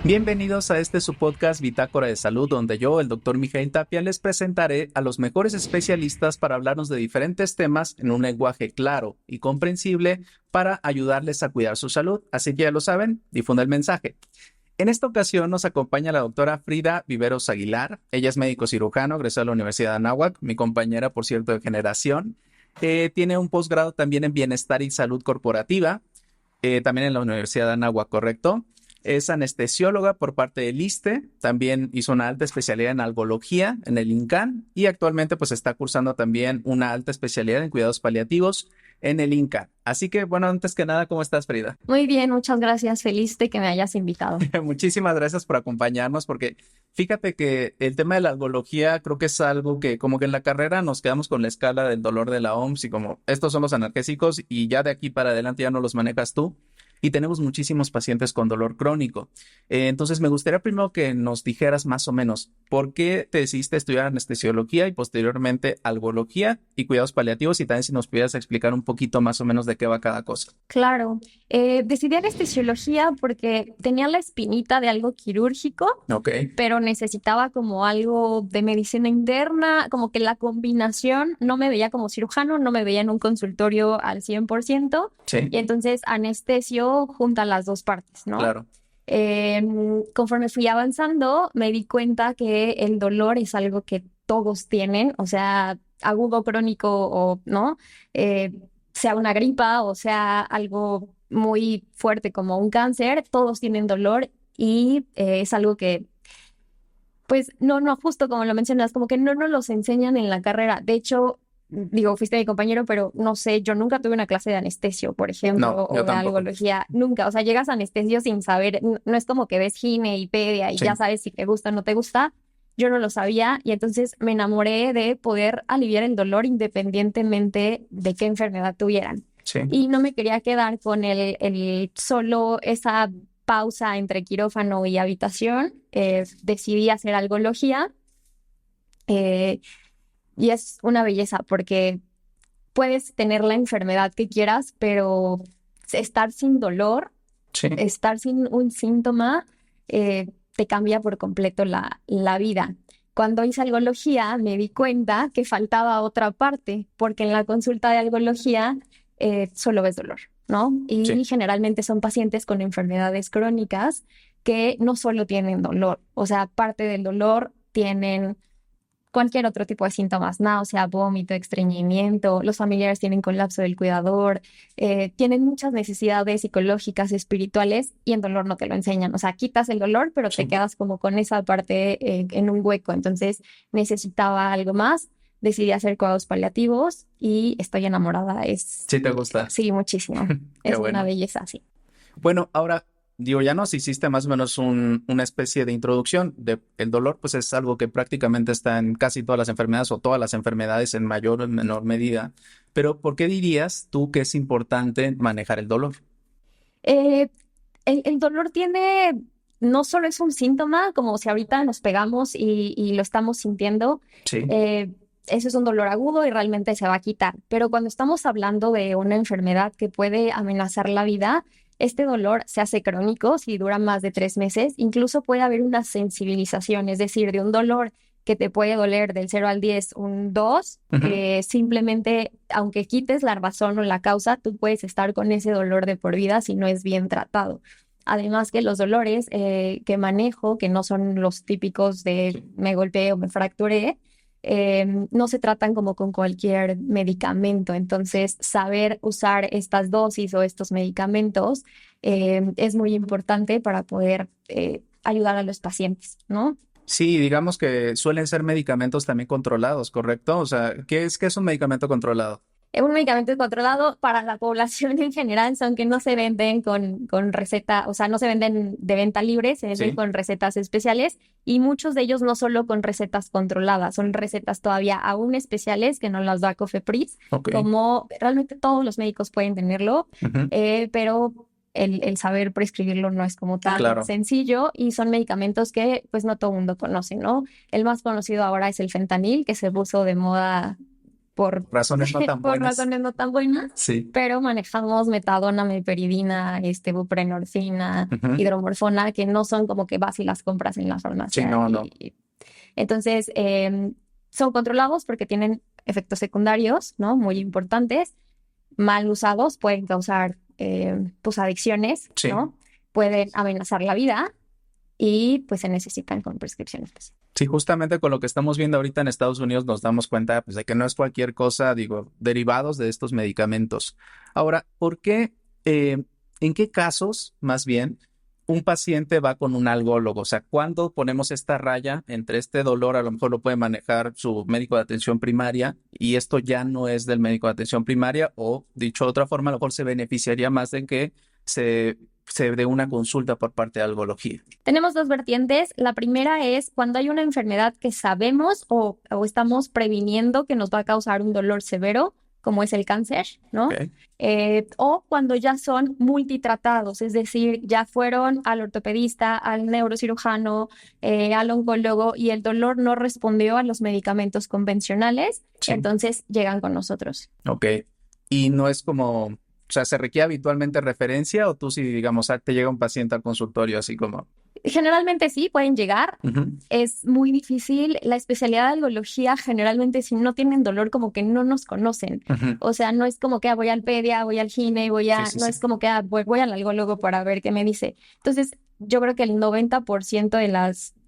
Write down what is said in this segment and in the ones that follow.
Bienvenidos a este su podcast Bitácora de Salud, donde yo, el doctor Mijail Tapia, les presentaré a los mejores especialistas para hablarnos de diferentes temas en un lenguaje claro y comprensible para ayudarles a cuidar su salud. Así que ya lo saben, difunde el mensaje. En esta ocasión nos acompaña la doctora Frida Viveros Aguilar. Ella es médico cirujano, egresada de la Universidad de Anáhuac, mi compañera, por cierto, de generación. Tiene un posgrado también en Bienestar y Salud Corporativa, también en la Universidad de Anáhuac, ¿correcto? Es anestesióloga por parte del ISSSTE, también hizo una alta especialidad en algología en el INCAN y actualmente pues está cursando también una alta especialidad en cuidados paliativos en el INCAN. Así que bueno, antes que nada, ¿cómo estás, Frida? Muy bien, muchas gracias. Feliz de que me hayas invitado. Muchísimas gracias por acompañarnos porque fíjate que el tema de la algología creo que es algo que como que en la carrera nos quedamos con la escala del dolor de la OMS y como estos son los analgésicos y ya de aquí para adelante ya no los manejas tú. Y tenemos muchísimos pacientes con dolor crónico. Entonces, me gustaría primero que nos dijeras más o menos por qué te decidiste estudiar anestesiología y posteriormente algología y cuidados paliativos y también si nos pudieras explicar un poquito más o menos de qué va cada cosa. Claro, decidí anestesiología porque tenía la espinita de algo quirúrgico, Ok, pero necesitaba como algo de medicina interna, como que la combinación, no me veía como cirujano, no me veía en un consultorio al 100%, sí, y entonces anestesio junta las dos partes, ¿no? claro, Conforme fui avanzando, me di cuenta que el dolor es algo que todos tienen, o sea, agudo, crónico o no, eh, sea una gripa o sea algo muy fuerte como un cáncer, todos tienen dolor y es algo que, pues, no, justo como lo mencionas, como que no nos los enseñan en la carrera. De hecho, digo, fuiste mi compañero, pero no sé, yo nunca tuve una clase de anestesio, por ejemplo, no, yo o de tampoco. algología, nunca. O sea, llegas a anestesio sin saber, no es como que ves gine y pedia y ya Sí, sabes si te gusta o no te gusta. Yo no lo sabía y entonces me enamoré de poder aliviar el dolor independientemente de qué enfermedad tuvieran. sí, Y no me quería quedar con el solo esa pausa entre quirófano y habitación. Decidí hacer algología. eh, y es una belleza porque puedes tener la enfermedad que quieras, pero estar sin dolor, sí, estar sin un síntoma, te cambia por completo la vida. Cuando hice algología me di cuenta que faltaba otra parte, porque en la consulta de algología solo ves dolor, ¿no? Y sí. generalmente son pacientes con enfermedades crónicas que no solo tienen dolor, o sea, parte del dolor tienen cualquier otro tipo de síntomas, náusea, vómito, estreñimiento, los familiares tienen colapso del cuidador, tienen muchas necesidades psicológicas, espirituales y en dolor no te lo enseñan. O sea, quitas el dolor, pero te Sí. quedas como con esa parte en un hueco. Entonces necesitaba algo más, decidí hacer cuidados paliativos y estoy enamorada. Sí te gusta. Sí, muchísimo. Qué Es una bueno. belleza, sí. Bueno, ahora, digo, ya nos hiciste más o menos una especie de introducción de el dolor, pues es algo que prácticamente está en casi todas las enfermedades o todas las enfermedades en mayor o menor medida. Pero, ¿por qué dirías tú que es importante manejar el dolor? Eh, el dolor tiene, no solo es un síntoma, como si ahorita nos pegamos y lo estamos sintiendo, Sí, eh, eso es un dolor agudo y realmente se va a quitar. Pero cuando estamos hablando de una enfermedad que puede amenazar la vida, este dolor se hace crónico si dura más de 3 meses. Incluso puede haber una sensibilización, es decir, de un dolor que te puede doler del 0 al 10 un 2, ujú, simplemente, aunque quites la razón o la causa, tú puedes estar con ese dolor de por vida si no es bien tratado. Además que los dolores que manejo, que no son los típicos de sí. me golpeé o me fracturé, no se tratan como con cualquier medicamento. Entonces, saber usar estas dosis o estos medicamentos es muy importante para poder ayudar a los pacientes, ¿no? Sí, digamos que suelen ser medicamentos también controlados, ¿correcto? O sea, qué es un medicamento controlado? Un medicamento controlado para la población en general son que no se venden con receta, o sea, no se venden de venta libre, se venden Sí, con recetas especiales y muchos de ellos no solo con recetas controladas, son recetas todavía aún especiales que no las da COFEPRIS, ok, como realmente todos los médicos pueden tenerlo, ujú, pero el saber prescribirlo no es como tan claro, sencillo y son medicamentos que pues no todo el mundo conoce, ¿no? El más conocido ahora es el fentanil, que se puso de moda por, Razones no tan por buenas. razones no tan buenas, Sí. pero manejamos metadona, meperidina, buprenorfina, Ujú. hidromorfona, que no son como que vas y las compras en la Sí, farmacia. no, no. Entonces, son controlados porque tienen efectos secundarios, ¿no? Muy importantes. Mal usados pueden causar, pues, adicciones, Sí. ¿no? Pueden amenazar la vida y pues se necesitan con prescripción especial. Sí, justamente con lo que estamos viendo ahorita en Estados Unidos nos damos cuenta pues, de que no es cualquier cosa, digo, derivados de estos medicamentos. Ahora, ¿por qué, en qué casos, más bien, un paciente va con un algólogo? O sea, ¿cuándo ponemos esta raya entre este dolor? A lo mejor lo puede manejar su médico de atención primaria y esto ya no es del médico de atención primaria o, dicho de otra forma, a lo mejor se beneficiaría más de que se dé una consulta por parte de algología. Tenemos dos vertientes. La primera es cuando hay una enfermedad que sabemos o estamos previniendo que nos va a causar un dolor severo, como es el cáncer, ¿no? Ok. O cuando ya son multitratados, es decir, ya fueron al ortopedista, al neurocirujano, al oncólogo y el dolor no respondió a los medicamentos convencionales, Sí. entonces llegan con nosotros. Ok. Y no es como, o sea, ¿se requiere habitualmente referencia o tú si, digamos, te llega un paciente al consultorio así como? Generalmente sí, pueden llegar. Ujú. Es muy difícil. La especialidad de algología, generalmente, si no tienen dolor, como que no nos conocen. Ujú. O sea, no es como que voy al pedia, voy al gine, Sí, sí, no sí. es como que voy al algólogo para ver qué me dice. Entonces, yo creo que el 90%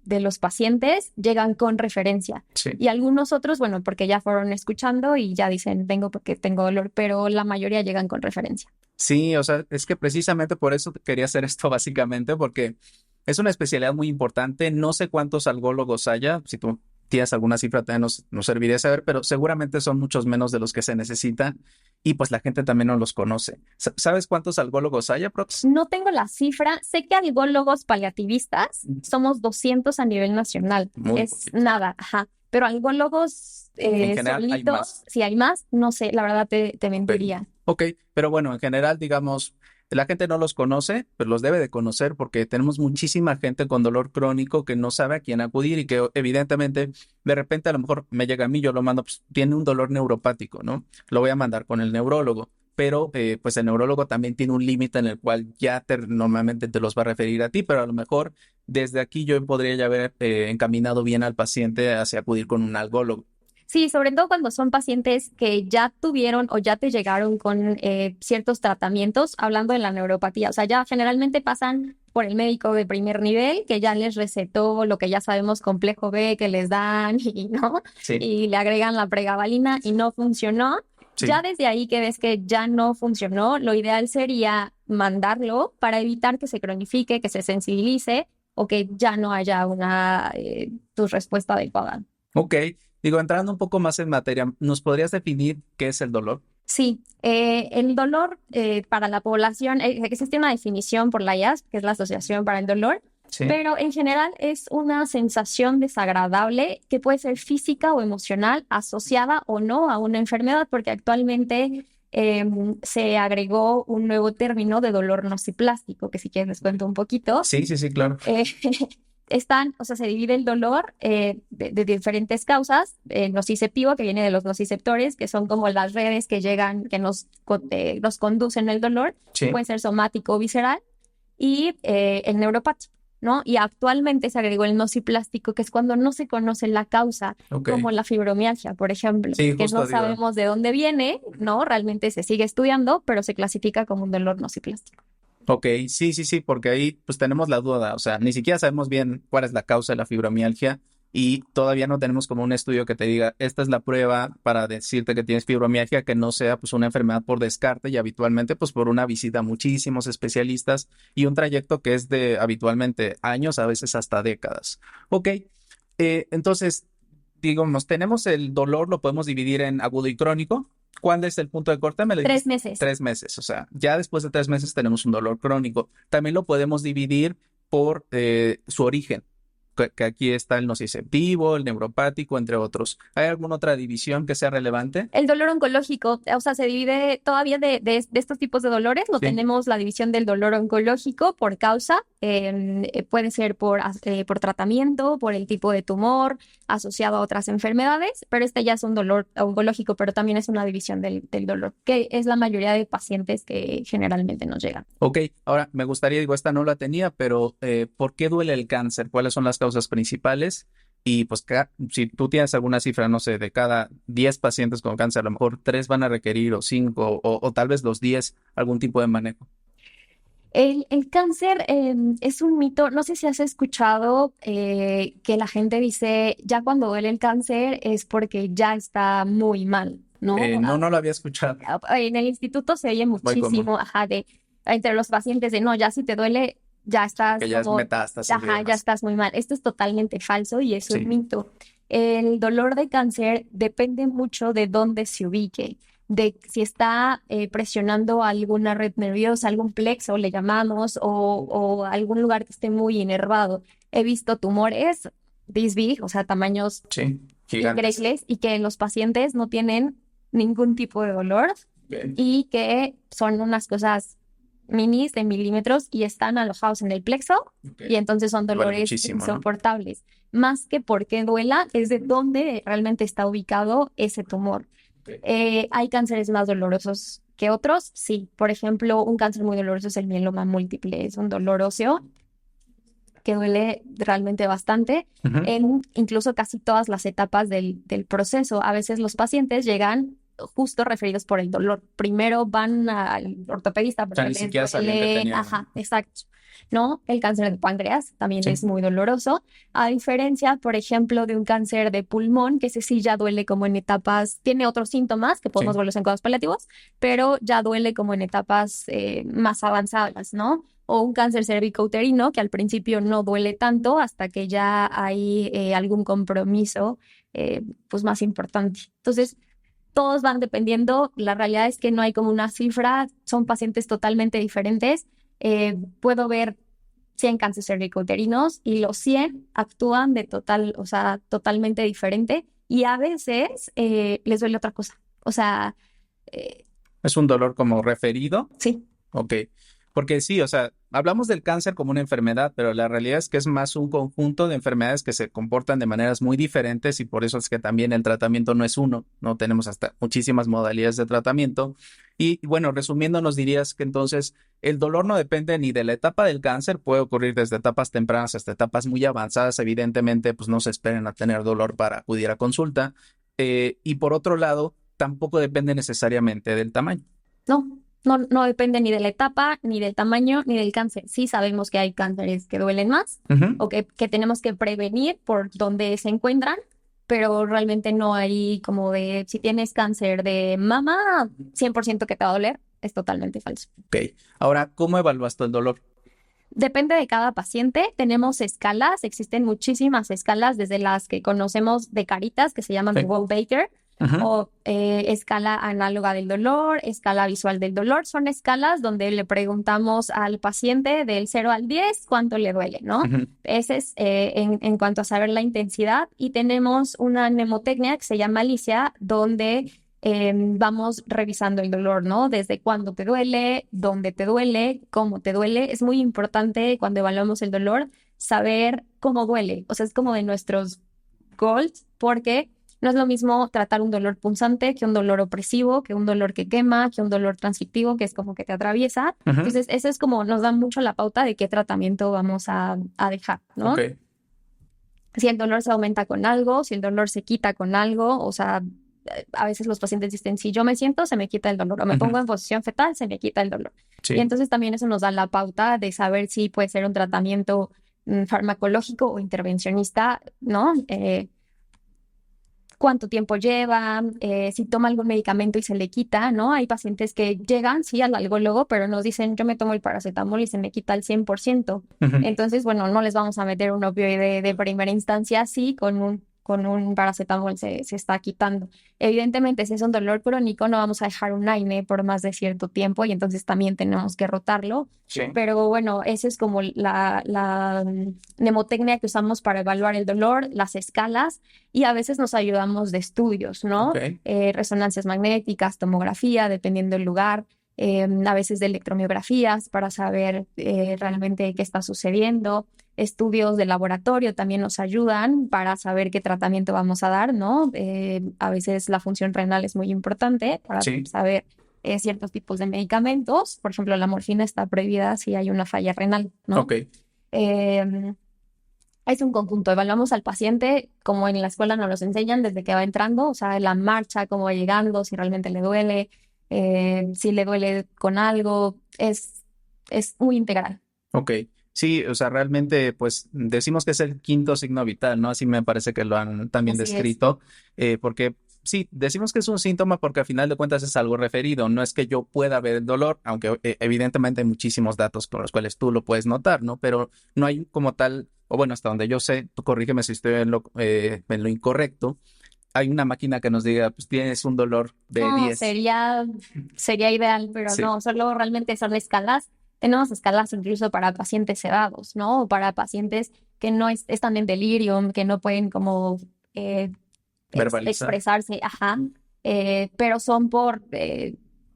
de los pacientes llegan con referencia. Sí. Y algunos otros, bueno, porque ya fueron escuchando y ya dicen, vengo porque tengo dolor, pero la mayoría llegan con referencia. Sí, o sea, es que precisamente por eso quería hacer esto básicamente, porque es una especialidad muy importante. No sé cuántos algólogos haya, si tú tienes alguna cifra también nos serviría saber, pero seguramente son muchos menos de los que se necesitan y pues la gente también no los conoce. ¿Sabes cuántos algólogos hay, aprox? No tengo la cifra. Sé que algólogos paliativistas somos 200 a nivel nacional. Muy Es poquito. nada, ajá. Pero algólogos En general hay solitos, más. si hay más, no sé, la verdad te Ok. mentiría. Ok, pero bueno, en general, digamos, la gente no los conoce, pero los debe de conocer porque tenemos muchísima gente con dolor crónico que no sabe a quién acudir y que evidentemente de repente a lo mejor me llega a mí, yo lo mando, pues tiene un dolor neuropático, ¿no? Lo voy a mandar con el neurólogo, pero pues el neurólogo también tiene un límite en el cual ya normalmente te los va a referir a ti, pero a lo mejor desde aquí yo podría ya haber encaminado bien al paciente hacia acudir con un algólogo. Sí, sobre todo cuando son pacientes que ya tuvieron o ya te llegaron con ciertos tratamientos, hablando de la neuropatía. O sea, ya generalmente pasan por el médico de primer nivel, que ya les recetó lo que ya sabemos, complejo B, que les dan y no, Sí, y le agregan la pregabalina y no funcionó. sí. Ya desde ahí que ves que ya no funcionó, lo ideal sería mandarlo para evitar que se cronifique, que se sensibilice o que ya no haya una tu respuesta adecuada. Ok, digo, entrando un poco más en materia, ¿nos podrías definir qué es el dolor? Sí, el dolor para la población, existe una definición por la IASP, que es la Asociación para el Dolor, Sí. pero en general es una sensación desagradable que puede ser física o emocional, asociada o no a una enfermedad, porque actualmente se agregó un nuevo término de dolor nociplástico, que si quieres les cuento un poquito. Sí, sí, sí, claro. O sea, se divide el dolor de diferentes causas. El nociceptivo, que viene de los nociceptores, que son como las redes que llegan, que nos conducen el dolor, Sí. puede ser somático o visceral, y el neuropático, ¿no? Y actualmente se agregó el nociplástico, que es cuando no se conoce la causa, Ok. como la fibromialgia, por ejemplo, Sí, que justo no digo. sabemos de dónde viene, ¿no? Realmente se sigue estudiando, pero se clasifica como un dolor nociplástico. Ok, sí, sí, sí, porque ahí pues tenemos la duda, o sea, ni siquiera sabemos bien cuál es la causa de la fibromialgia y todavía no tenemos como un estudio que te diga, esta es la prueba para decirte que tienes fibromialgia, que no sea pues una enfermedad por descarte y habitualmente pues por una visita a muchísimos especialistas y un trayecto que es de habitualmente años, a veces hasta décadas. Ok, entonces, digamos, tenemos el dolor, lo podemos dividir en agudo y crónico. ¿Cuándo es el punto de corte? Me lo 3 dijiste. meses. 3 meses, o sea, ya después de 3 meses tenemos un dolor crónico. También lo podemos dividir por su origen, que aquí está el nociceptivo, el neuropático, entre otros. ¿Hay alguna otra división que sea relevante? El dolor oncológico, o sea, se divide todavía de estos tipos de dolores. No Sí. tenemos la división del dolor oncológico por causa, puede ser por tratamiento, por el tipo de tumor, asociado a otras enfermedades, pero este ya es un dolor oncológico, pero también es una división del dolor, que es la mayoría de pacientes que generalmente nos llegan. Ok, ahora me gustaría, digo, esta no la tenía, pero ¿por qué duele el cáncer? ¿Cuáles son las causas principales? Y pues si tú tienes alguna cifra, no sé, de cada 10 pacientes con cáncer, a lo mejor 3 van a requerir o 5 o tal vez los 10 algún tipo de manejo. El cáncer es un mito. No sé si has escuchado que la gente dice, ya cuando duele el cáncer es porque ya está muy mal, ¿no? No, no lo había escuchado. En el instituto se oye Muy común. muchísimo, ajá, entre los pacientes de, no, ya si te duele, ya estás Que ya es como, metástasis y ajá, ya demás. estás muy mal. Esto es totalmente falso y es un Sí, mito. El dolor de cáncer depende mucho de dónde se ubique, de si está presionando alguna red nerviosa, algún plexo, le llamamos, o algún lugar que esté muy inervado. He visto tumores this big, o sea, tamaños sí, gigantes. increíbles, y que los pacientes no tienen ningún tipo de dolor Bien. y que son unas cosas minis de milímetros y están alojados en el plexo, Ok. y entonces son Duele dolores muchísimo, ¿no? insoportables. Más que porque duela, es de dónde realmente está ubicado ese tumor. Ok. ¿Hay cánceres más dolorosos que otros? Sí. Por ejemplo, un cáncer muy doloroso es el mieloma múltiple. Es un dolor óseo que duele realmente bastante Ujú. en incluso casi todas las etapas del proceso. A veces los pacientes llegan justo referidos por el dolor. Primero van al ortopedista O sea, porque ni les siquiera sabían que duele, tenían. ajá, exacto. ¿No? El cáncer de páncreas también es Sí, muy doloroso, a diferencia, por ejemplo, de un cáncer de pulmón, que ese sí ya duele como en etapas, tiene otros síntomas que podemos sí. verlos en cuidados paliativos, pero ya duele como en etapas más avanzadas, ¿no? O un cáncer cervicouterino que al principio no duele tanto hasta que ya hay algún compromiso pues más importante. Entonces, todos van dependiendo. La realidad es que no hay como una cifra, son pacientes totalmente diferentes. Puedo ver 100 cánceres cervicouterinos y los 100 actúan de total, o sea, totalmente diferente, y a veces les duele otra cosa. O sea, eh, Es un dolor como referido. sí. Ok, porque sí, o sea, hablamos del cáncer como una enfermedad, pero la realidad es que es más un conjunto de enfermedades que se comportan de maneras muy diferentes y por eso es que también el tratamiento no es uno, no tenemos hasta muchísimas modalidades de tratamiento. Y bueno, resumiendo, nos dirías que entonces el dolor no depende ni de la etapa del cáncer, puede ocurrir desde etapas tempranas hasta etapas muy avanzadas, evidentemente, pues no se esperen a tener dolor para acudir a consulta. Y por otro lado, tampoco depende necesariamente del tamaño. No depende ni de la etapa, ni del tamaño, ni del cáncer. Sí sabemos que hay cánceres que duelen más Ujú. o que tenemos que prevenir por donde se encuentran, pero realmente no hay como de, si tienes cáncer de mama, 100% que te va a doler, es totalmente falso. Ok, ahora, ¿cómo evaluas tú el dolor? Depende de cada paciente. Tenemos escalas, existen muchísimas escalas, desde las que conocemos de caritas, que se llaman de Sí. Wall-Baker, Ujú. o escala análoga del dolor, escala visual del dolor. Son escalas donde le preguntamos al paciente del 0 al 10 cuánto le duele, ¿no? Ujú. Ese es en cuanto a saber la intensidad. Y tenemos una mnemotecnia que se llama Alicia, donde vamos revisando el dolor, ¿no? Desde cuándo te duele, dónde te duele, cómo te duele. Es muy importante cuando evaluamos el dolor saber cómo duele. O sea, es como de nuestros goals, porque no es lo mismo tratar un dolor punzante que un dolor opresivo, que un dolor que quema, que un dolor transitivo, que es como que te atraviesa. Ujú. Entonces, eso es como nos da mucho la pauta de qué tratamiento vamos a dejar, ¿no? Ok, Si el dolor se aumenta con algo, si el dolor se quita con algo, o sea, a veces los pacientes dicen, si yo me siento, se me quita el dolor, o me pongo ujú. en posición fetal, se me quita el dolor. Y Sí, entonces también eso nos da la pauta de saber si puede ser un tratamiento farmacológico o intervencionista, ¿no? Cuánto tiempo lleva, si toma algún medicamento y se le quita, ¿no? Hay pacientes que llegan, sí, al algólogo, pero nos dicen, yo me tomo el paracetamol y se me quita al 100%. ujú. Entonces, bueno, no les vamos a meter un opioide de primera instancia, sí, con un paracetamol se está quitando. Evidentemente, si es un dolor crónico, no vamos a dejar un AINE por más de cierto tiempo y entonces también tenemos que rotarlo. Sí, Pero bueno, esa es como la mnemotecnia que usamos para evaluar el dolor, las escalas, y a veces nos ayudamos de estudios, ¿no? ok. Resonancias magnéticas, tomografía, dependiendo del lugar. a veces de electromiografías para saber realmente qué está sucediendo. Estudios de laboratorio también nos ayudan para saber qué tratamiento vamos a dar, ¿no? A veces la función renal es muy importante para Sí, saber ciertos tipos de medicamentos. Por ejemplo, la morfina está prohibida si hay una falla renal, ¿no? ok. Eh, es un conjunto. Evaluamos al paciente como en la escuela nos los enseñan desde que va entrando, o sea, la marcha, cómo va llegando, si realmente le duele, si le duele con algo. Es muy integral. Ok, sí, o sea, realmente, pues decimos que es el quinto signo vital, ¿no? Así me parece que lo han también Así es. descrito, porque sí, decimos que es un síntoma porque al final de cuentas es algo referido, no es que yo pueda ver el dolor, aunque evidentemente hay muchísimos datos con los cuales tú lo puedes notar, ¿no? Pero no hay como tal, o bueno, hasta donde yo sé, tú corrígeme si estoy en lo incorrecto, hay una máquina que nos diga, pues tienes un dolor de No, 10, sería ideal, pero sí, no, solo realmente son escalas. Tenemos escalas incluso para pacientes sedados, ¿no? O para pacientes que no están en delirium, que no pueden como eh, verbalizar. expresarse, ajá, pero son por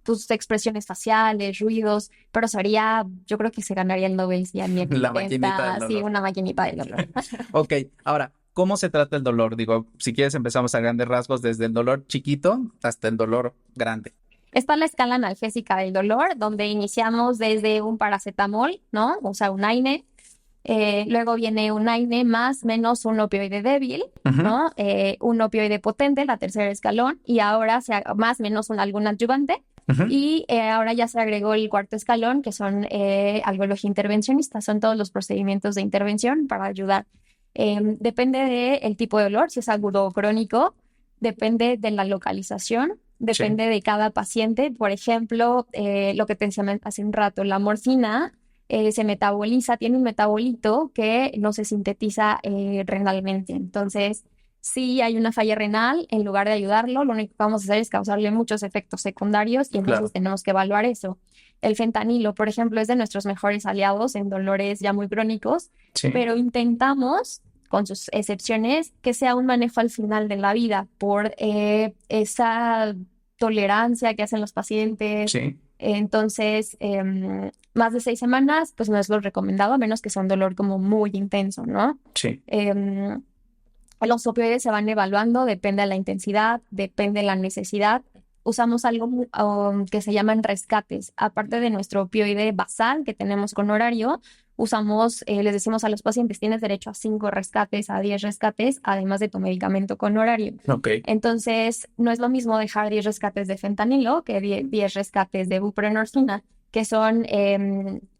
tus expresiones faciales, ruidos, pero sería, yo creo que se ganaría el Nobel si alguien La maquinita inventa del así dolor. una maquinita del dolor. Ok, ahora, ¿cómo se trata el dolor? Digo, si quieres empezamos a grandes rasgos desde el dolor chiquito hasta el dolor grande. Está la escala analgésica del dolor, donde iniciamos desde un paracetamol, ¿no? O sea, un AINE. Luego viene un AINE más menos un opioide débil, Ujú, ¿no? Un opioide potente, la tercera escalón, y ahora más menos algún adyuvante. ujú, Y ahora ya se agregó el cuarto escalón, que son algoología intervencionista. Son todos los procedimientos de intervención para ayudar. Depende del tipo de dolor, si es agudo o crónico, depende de la localización, sí, depende de cada paciente. Por ejemplo, lo que te decía hace un rato, la morfina se metaboliza, tiene un metabolito que no se sintetiza renalmente. Entonces, si hay una falla renal, en lugar de ayudarlo, lo único que vamos a hacer es causarle muchos efectos secundarios y entonces claro, tenemos que evaluar eso. El fentanilo, por ejemplo, es de nuestros mejores aliados en dolores ya muy crónicos, sí, pero intentamos, con sus excepciones, que sea un manejo al final de la vida por esa tolerancia que hacen los pacientes. sí, Entonces, más de 6 semanas, pues no es lo recomendado, a menos que sea un dolor como muy intenso, ¿no? sí, Em, los opioides se van evaluando, depende de la intensidad, depende de la necesidad. Usamos algo que se llaman rescates. Aparte de nuestro opioide basal que tenemos con horario, usamos, les decimos a los pacientes, tienes derecho a 5 rescates, a 10 rescates, además de tu medicamento con horario. ok, Entonces, no es lo mismo dejar 10 rescates de fentanilo que 10 rescates de buprenorfina, que son,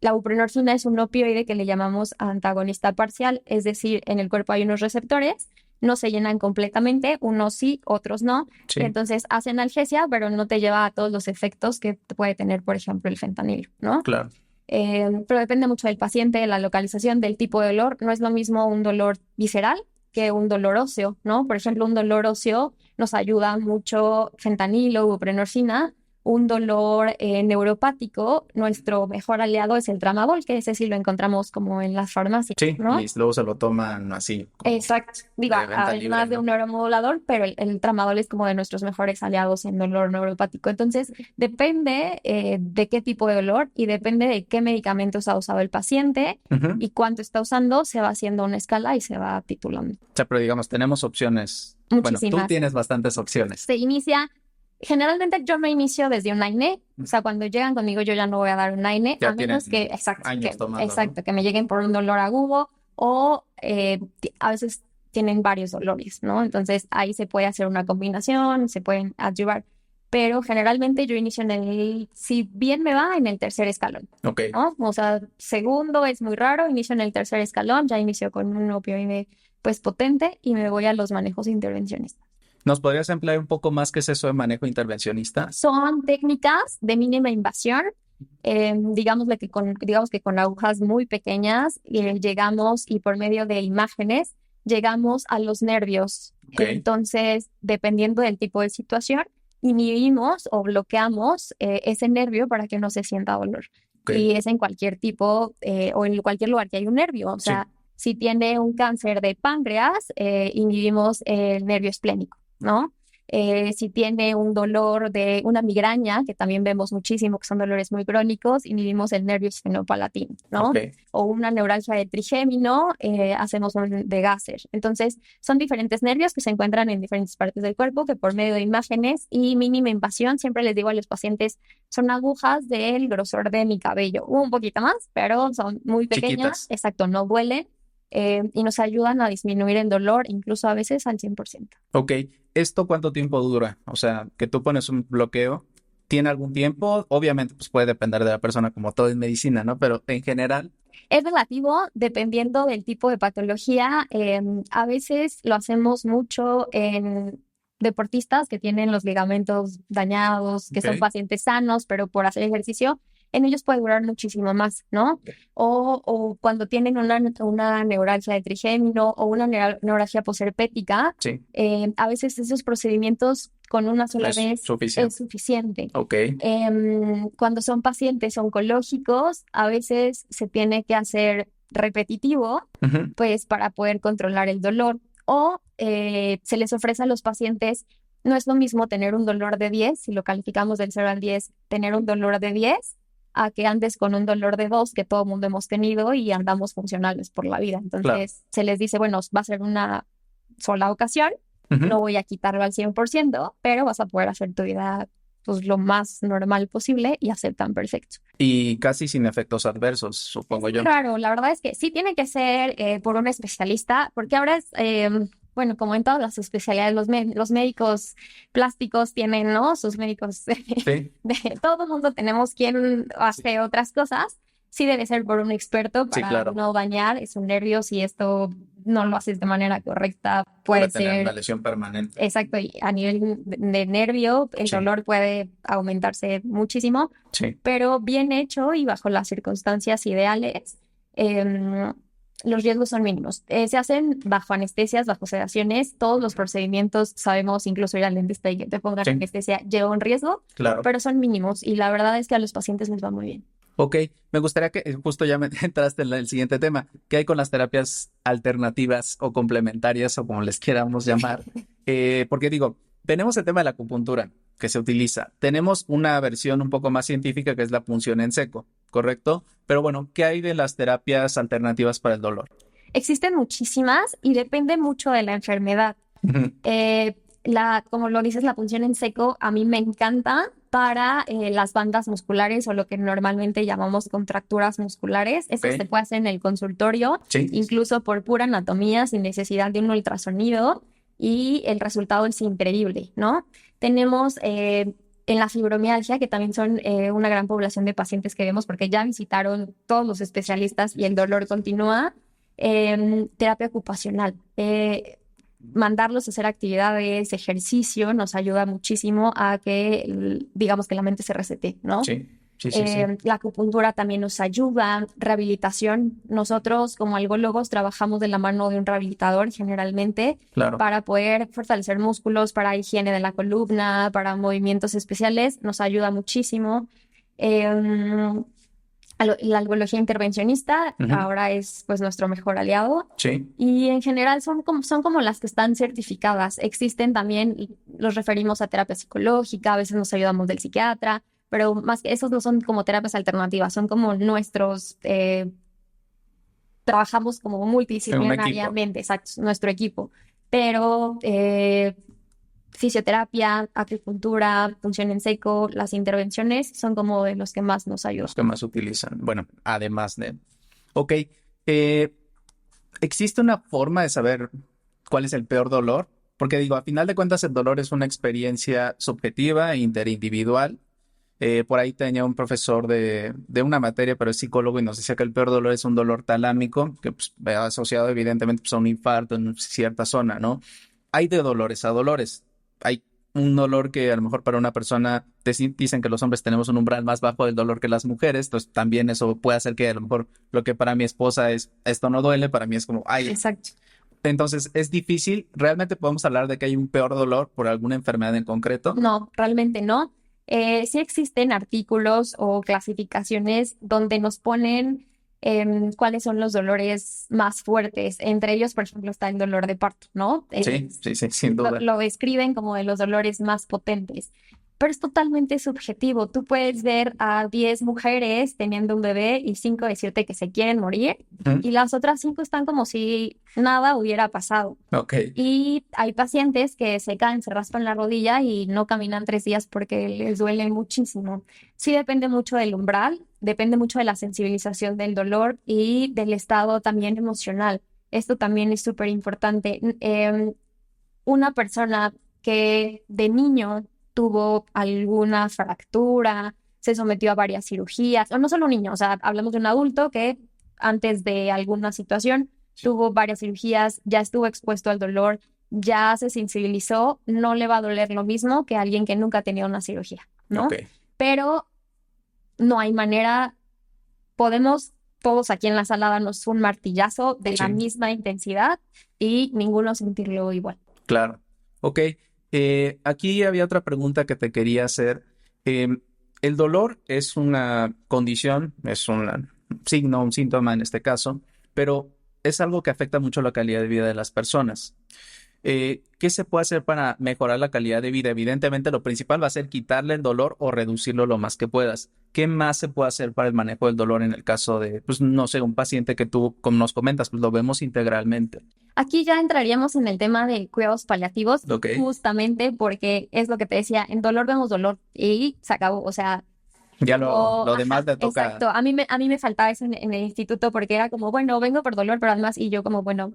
la buprenorfina es un opioide que le llamamos antagonista parcial, es decir, en el cuerpo hay unos receptores, no se llenan completamente, unos sí, otros no, y sí, entonces hace analgesia, pero no te lleva a todos los efectos que puede tener, por ejemplo, el fentanilo, ¿no? claro, Pero depende mucho del paciente, de la localización, del tipo de dolor. No es lo mismo un dolor visceral que un dolor óseo, ¿no? Por ejemplo, un dolor óseo nos ayuda mucho fentanilo, buprenorfina. Un dolor neuropático, nuestro mejor aliado es el tramadol, que ese sí lo encontramos como en las farmacias, sí, ¿no? y luego se lo toman así, como Exacto. Digo, de venta libre, además de un ¿no? neuromodulador, pero el tramadol es como de nuestros mejores aliados en dolor neuropático. Entonces, depende de qué tipo de dolor y depende de qué medicamentos ha usado el paciente Ujú. y cuánto está usando, se va haciendo una escala y se va titulando. O sea, pero digamos, tenemos opciones, bueno, tú Muchísimas. tienes bastantes opciones, Se inicia, generalmente yo me inicio desde un AINE, o sea, cuando llegan conmigo yo ya no voy a dar un AINE, a ya menos que, tienen exacto, años tomando, ¿no? exacto, que me lleguen por un dolor agudo o a veces tienen varios dolores, ¿no? Entonces ahí se puede hacer una combinación, se pueden adyuvar, pero generalmente yo inicio si bien me va, en el tercer escalón, Ok. ¿no? O sea, segundo es muy raro, inicio en el tercer escalón, ya inicio con un opioide pues potente y me voy a los manejos de intervenciones. ¿Nos podrías emplear un poco más qué es eso de manejo intervencionista? Son técnicas de mínima invasión, digamos que con agujas muy pequeñas llegamos y por medio de imágenes llegamos a los nervios. Ok, Entonces, dependiendo del tipo de situación, inhibimos o bloqueamos ese nervio para que no se sienta dolor. ok, Y es en cualquier tipo o en cualquier lugar que hay un nervio. O sí, sea, si tiene un cáncer de páncreas, inhibimos el nervio esplénico, ¿no? Si tiene un dolor de una migraña, que también vemos muchísimo, que son dolores muy crónicos, inhibimos el nervio esfenopalatino, ¿no? Ok. O una neuralgia de trigémino, hacemos un de Gasser. Entonces, son diferentes nervios que se encuentran en diferentes partes del cuerpo que por medio de imágenes y mínima invasión, siempre les digo a los pacientes, son agujas del grosor de mi cabello, un poquito más, pero son muy pequeñas, Chiquitas. exacto, no duelen, y nos ayudan a disminuir el dolor, incluso a veces al 100%. Ok. ¿Esto cuánto tiempo dura? O sea, que tú pones un bloqueo, ¿tiene algún tiempo? Obviamente, pues puede depender de la persona, como todo en medicina, ¿no? Pero en general, Es relativo dependiendo del tipo de patología. A veces lo hacemos mucho en deportistas que tienen los ligamentos dañados, que son ok. pacientes sanos, pero por hacer ejercicio, en ellos puede durar muchísimo más, ¿no? O cuando tienen una neuralgia de trigémino o una neuralgia posherpética, Sí, a veces esos procedimientos con una no sola es vez es suficiente. suficiente. Ok. Cuando son pacientes oncológicos, a veces se tiene que hacer repetitivo, Ujú. pues para poder controlar el dolor. O se les ofrece a los pacientes, no es lo mismo tener un dolor de 10, si lo calificamos del 0 al 10, tener un dolor de 10, a que andes con un dolor de 2 que todo el mundo hemos tenido y andamos funcionales por la vida. Claro. Entonces se les dice, bueno, va a ser una sola ocasión, Ujú. no voy a quitarlo al 100%, pero vas a poder hacer tu vida pues lo más normal posible y aceptan perfecto. Y casi sin efectos adversos, Es supongo muy yo. raro, la verdad es que sí tiene que ser por un especialista, porque ahora es, bueno, como en todas las especialidades, los médicos plásticos tienen, ¿no? Sus médicos Sí, todo el mundo tenemos quien hace otras cosas. Sí debe ser por un experto sí, para claro. no dañar esos nervios. Si esto no lo haces de manera correcta, Puede puede tener una ser. lesión permanente. Exacto, y a nivel de nervio, el Sí, dolor puede aumentarse muchísimo, sí. pero bien hecho y bajo las circunstancias ideales, em, los riesgos son mínimos. Se hacen bajo anestesias, bajo sedaciones, todos los procedimientos, sabemos, incluso ir al dentista y que te pongan Sí, anestesia, lleva un riesgo, claro. pero son mínimos y la verdad es que a los pacientes les va muy bien. Ok, me gustaría que justo ya me entraste en el siguiente tema. ¿Qué hay con las terapias alternativas o complementarias o como les queramos llamar? Porque digo, tenemos el tema de la acupuntura que se utiliza. Tenemos una versión un poco más científica que es la punción en seco, ¿correcto? Pero bueno, ¿qué hay de las terapias alternativas para el dolor? Existen muchísimas y depende mucho de la enfermedad. Ujú. Como lo dices, la punción en seco a mí me encanta para las bandas musculares o lo que normalmente llamamos contracturas musculares. Ok, Eso se puede hacer en el consultorio, sí, incluso por pura anatomía, sin necesidad de un ultrasonido, y el resultado es increíble, ¿no? Tenemos en la fibromialgia, que también son una gran población de pacientes que vemos porque ya visitaron todos los especialistas y el dolor continúa, terapia ocupacional. Mandarlos a hacer actividades, ejercicio, nos ayuda muchísimo a que, digamos, que la mente se resete, ¿no? sí, sí, sí, sí, La acupuntura también nos ayuda, rehabilitación. Nosotros como algólogos trabajamos de la mano de un rehabilitador generalmente claro. para poder fortalecer músculos, para higiene de la columna, para movimientos especiales, nos ayuda muchísimo. Em, la algología intervencionista Ujú. ahora es pues nuestro mejor aliado. Sí, Y en general son como las que están certificadas. Existen también, y los referimos a terapia psicológica, a veces nos ayudamos del psiquiatra, pero más que esos no son como terapias alternativas, son como nuestros, trabajamos como en un equipo. multidisciplinariamente, exacto, nuestro equipo. Pero fisioterapia, acupuntura, punción en seco, las intervenciones son como de los que más nos ayudan. Los que más utilizan. Bueno, además de... Ok, eh, ¿existe una forma de saber cuál es el peor dolor? Porque digo, a final de cuentas el dolor es una experiencia subjetiva e interindividual. Por ahí tenía un profesor de una materia, pero es psicólogo y nos decía que el peor dolor es un dolor talámico, que pues, va asociado evidentemente pues, a un infarto en cierta zona, ¿no? Hay de dolores a dolores. Hay un dolor que a lo mejor para una persona dicen que los hombres tenemos un umbral más bajo del dolor que las mujeres, entonces también eso puede hacer que a lo mejor lo que para mi esposa es esto no duele, para mí es como, ay, Exacto. entonces es difícil. ¿Realmente podemos hablar de que hay un peor dolor por alguna enfermedad en concreto? No, realmente no. Sí existen artículos o clasificaciones donde nos ponen cuáles son los dolores más fuertes. Entre ellos, por ejemplo, está el dolor de parto, ¿no? Sí, sí, sí, sin Lo, duda. lo describen como de los dolores más potentes. Pero es totalmente subjetivo. Tú puedes ver a 10 mujeres teniendo un bebé y 5 decirte que se quieren morir Ujú. y las otras 5 están como si nada hubiera pasado. Ok, Y hay pacientes que se caen, se raspan la rodilla y no caminan 3 días porque les duele muchísimo. Sí depende mucho del umbral, depende mucho de la sensibilización del dolor y del estado también emocional. Esto también es súper importante. Una persona que de niño tuvo alguna fractura, se sometió a varias cirugías, o no solo un niño, o sea, hablamos de un adulto que antes de alguna situación tuvo varias cirugías, ya estuvo expuesto al dolor, ya se sensibilizó, no le va a doler lo mismo que alguien que nunca ha tenido una cirugía, ok, ¿no? Pero no hay manera, podemos todos aquí en la sala darnos un martillazo de la sí, misma intensidad y ninguno sentirlo igual. claro. Ok, aquí había otra pregunta que te quería hacer. Em, el dolor es una condición, es un signo, un síntoma en este caso, pero es algo que afecta mucho la calidad de vida de las personas. ¿Qué se puede hacer para mejorar la calidad de vida? Evidentemente, lo principal va a ser quitarle el dolor o reducirlo lo más que puedas. ¿Qué más se puede hacer para el manejo del dolor en el caso de, pues, no sé, un paciente que tú, como nos comentas, pues lo vemos integralmente? Aquí ya entraríamos en el tema de cuidados paliativos, Ok, justamente porque es lo que te decía, en dolor vemos dolor y se acabó. O sea, ya lo demás ajá, le toca. exacto. A mí me faltaba eso en el instituto porque era como, bueno, vengo por dolor, pero además, y yo como, bueno,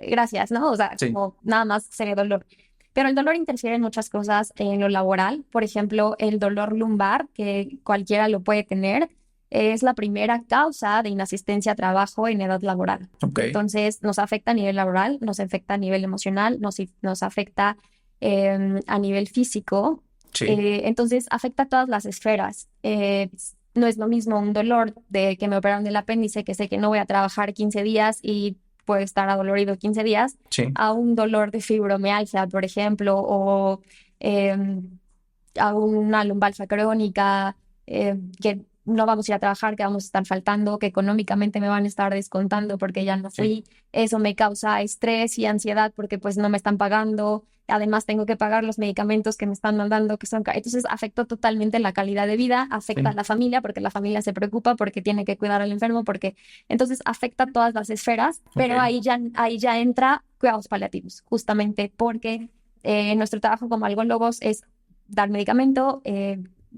gracias, ¿no? O sea, Sí, como nada más sería dolor. Pero el dolor interfiere en muchas cosas en lo laboral. Por ejemplo, el dolor lumbar, que cualquiera lo puede tener, es la primera causa de inasistencia a trabajo en edad laboral. ok, Entonces, nos afecta a nivel laboral, nos afecta a nivel emocional, nos afecta a nivel físico. sí, Entonces, afecta a todas las esferas. No es lo mismo un dolor de que me operaron del apéndice, que sé que no voy a trabajar 15 días y puedo estar adolorido 15 días, sí, a un dolor de fibromialgia, por ejemplo, o a una lumbalgia crónica, que no vamos a ir a trabajar, que vamos a estar faltando, que económicamente me van a estar descontando porque ya no sí, fui. Eso me causa estrés y ansiedad porque pues no me están pagando. Además tengo que pagar los medicamentos que me están mandando, que son entonces afecta totalmente la calidad de vida, afecta a sí, la familia porque la familia se preocupa porque tiene que cuidar al enfermo, porque entonces afecta a todas las esferas, ok, pero ahí ya entra cuidados paliativos, justamente porque nuestro trabajo como algólogos es dar medicamento,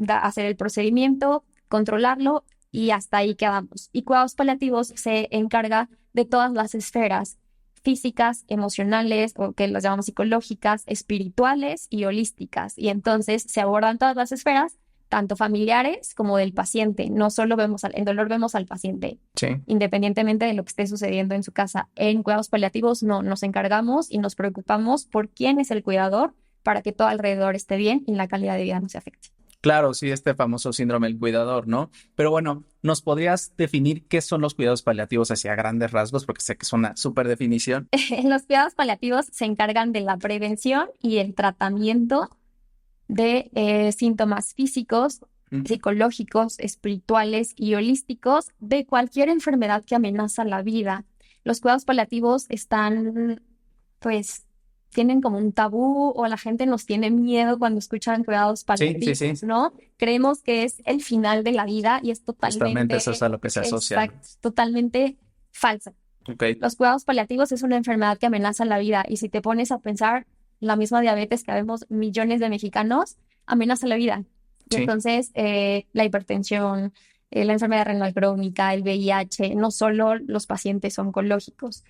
hacer el procedimiento, controlarlo y hasta ahí quedamos. Y cuidados paliativos se encarga de todas las esferas físicas, emocionales, o que las llamamos psicológicas, espirituales y holísticas. Y entonces se abordan todas las esferas, tanto familiares como del paciente. No solo vemos el dolor, vemos al paciente, sí. independientemente de lo que esté sucediendo en su casa. En cuidados paliativos no, nos encargamos y nos preocupamos por quién es el cuidador para que todo alrededor esté bien y la calidad de vida no se afecte. Claro, sí, este famoso síndrome del cuidador, ¿no? Pero bueno, ¿nos podrías definir qué son los cuidados paliativos hacia grandes rasgos? Porque sé que es una súper definición. Los cuidados paliativos se encargan de la prevención y el tratamiento de síntomas físicos, Mm, psicológicos, espirituales y holísticos de cualquier enfermedad que amenaza la vida. Los cuidados paliativos están, pues, tienen como un tabú o la gente nos tiene miedo cuando escuchan cuidados sí, sí, sí, paliativos, ¿no? Creemos que es el final de la vida y es justamente eso es a totalmente, lo que se asocia, ¿no? exacto, totalmente falso. Ok, Los cuidados paliativos es una enfermedad que amenaza la vida y si te pones a pensar, la misma diabetes que vemos millones de mexicanos amenaza la vida. Y sí, entonces la hipertensión, la enfermedad renal crónica, el VIH, no solo los pacientes oncológicos.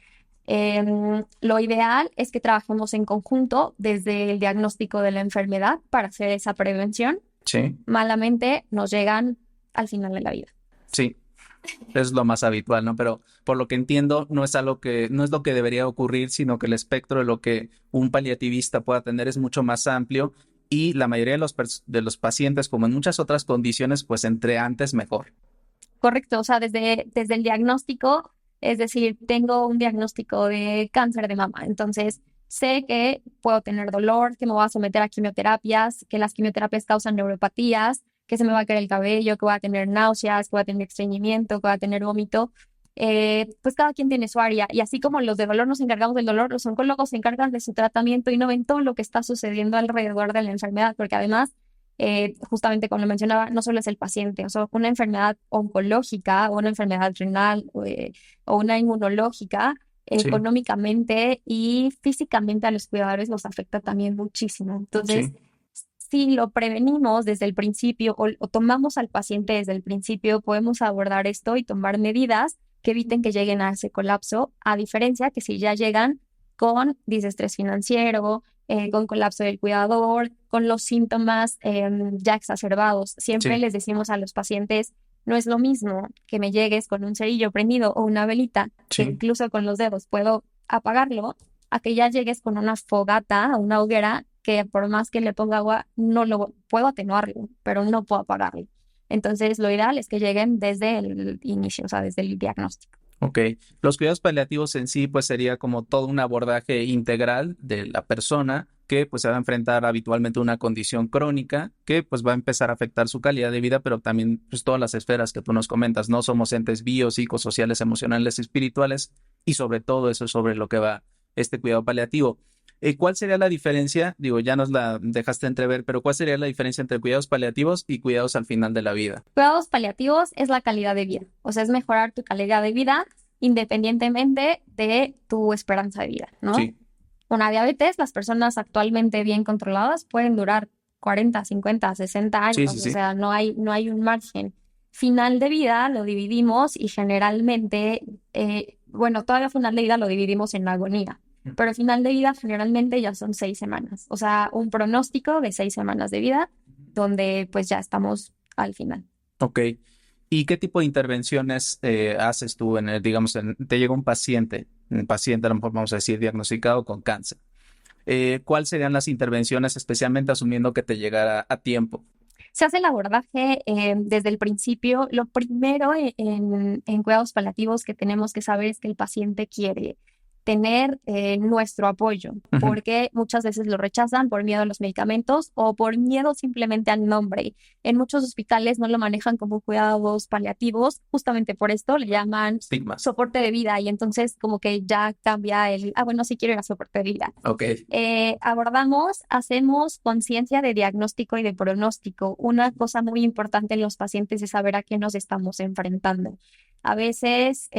Lo ideal es que trabajemos en conjunto desde el diagnóstico de la enfermedad para hacer esa prevención. sí, Malamente nos llegan al final de la vida. sí. Es lo más habitual, ¿no? Pero por lo que entiendo, no es algo que, no es lo que debería ocurrir, sino que el espectro de lo que un paliativista pueda tener es mucho más amplio y la mayoría de de los pacientes, como en muchas otras condiciones, pues entre antes mejor. Correcto, o sea, desde el diagnóstico, es decir, tengo un diagnóstico de cáncer de mama, entonces sé que puedo tener dolor, que me voy a someter a quimioterapias, que las quimioterapias causan neuropatías, que se me va a caer el cabello, que voy a tener náuseas, que voy a tener estreñimiento, que voy a tener vómito. Pues cada quien tiene su área y así como los de dolor nos encargamos del dolor, los oncólogos se encargan de su tratamiento y no ven todo lo que está sucediendo alrededor de la enfermedad, porque además, justamente como lo mencionaba, no solo es el paciente, o sea, una enfermedad oncológica o una enfermedad renal o una inmunológica, Sí, económicamente y físicamente a los cuidadores los afecta también muchísimo. Entonces, sí, si lo prevenimos desde el principio o tomamos al paciente desde el principio, podemos abordar esto y tomar medidas que eviten que lleguen a ese colapso, a diferencia que si ya llegan con disestrés financiero, con colapso del cuidador, con los síntomas ya exacerbados. Siempre sí, les decimos a los pacientes, no es lo mismo que me llegues con un cerillo prendido o una velita, que sí. incluso con los dedos puedo apagarlo, a que ya llegues con una fogata o una hoguera que por más que le ponga agua, no lo puedo atenuarlo, pero no puedo apagarlo. Entonces, lo ideal es que lleguen desde el inicio, o sea, desde el diagnóstico. Ok, los cuidados paliativos en sí, pues sería como todo un abordaje integral de la persona que pues se va a enfrentar habitualmente a una condición crónica que pues va a empezar a afectar su calidad de vida, pero también pues todas las esferas que tú nos comentas, ¿no? Somos entes psicosociales, emocionales, espirituales y sobre todo eso es sobre lo que va este cuidado paliativo. ¿Cuál sería la diferencia? Digo, ya nos la dejaste entrever, pero ¿cuál sería la diferencia entre cuidados paliativos y cuidados al final de la vida? Cuidados paliativos es la calidad de vida, o sea, es mejorar tu calidad de vida independientemente de tu esperanza de vida, ¿no? Sí, Una diabetes, las personas actualmente bien controladas pueden durar 40, 50, 60 sí, años, sí, o sí. sea, no hay un margen. Final de vida lo dividimos y generalmente, bueno, todavía final de vida lo dividimos en la agonía, pero final de vida generalmente ya son 6 semanas, o sea, un pronóstico de 6 semanas de vida donde pues ya estamos al final. Ok. ¿Y qué tipo de intervenciones haces tú digamos, te llega un paciente, a lo mejor vamos a decir, diagnosticado con cáncer? ¿Cuáles serían las intervenciones, especialmente asumiendo que te llegara a tiempo? Se hace el abordaje desde el principio. Lo primero en cuidados paliativos que tenemos que saber es que el paciente quiere tener nuestro apoyo, Ujú. porque muchas veces lo rechazan por miedo a los medicamentos o por miedo simplemente al nombre. En muchos hospitales no lo manejan como cuidados paliativos, justamente por esto le llaman Estigmas. soporte de vida y entonces como que ya cambia bueno, sí quiero ir a soporte de vida. Ok, Hacemos conciencia de diagnóstico y de pronóstico. Una cosa muy importante en los pacientes es saber a qué nos estamos enfrentando. A veces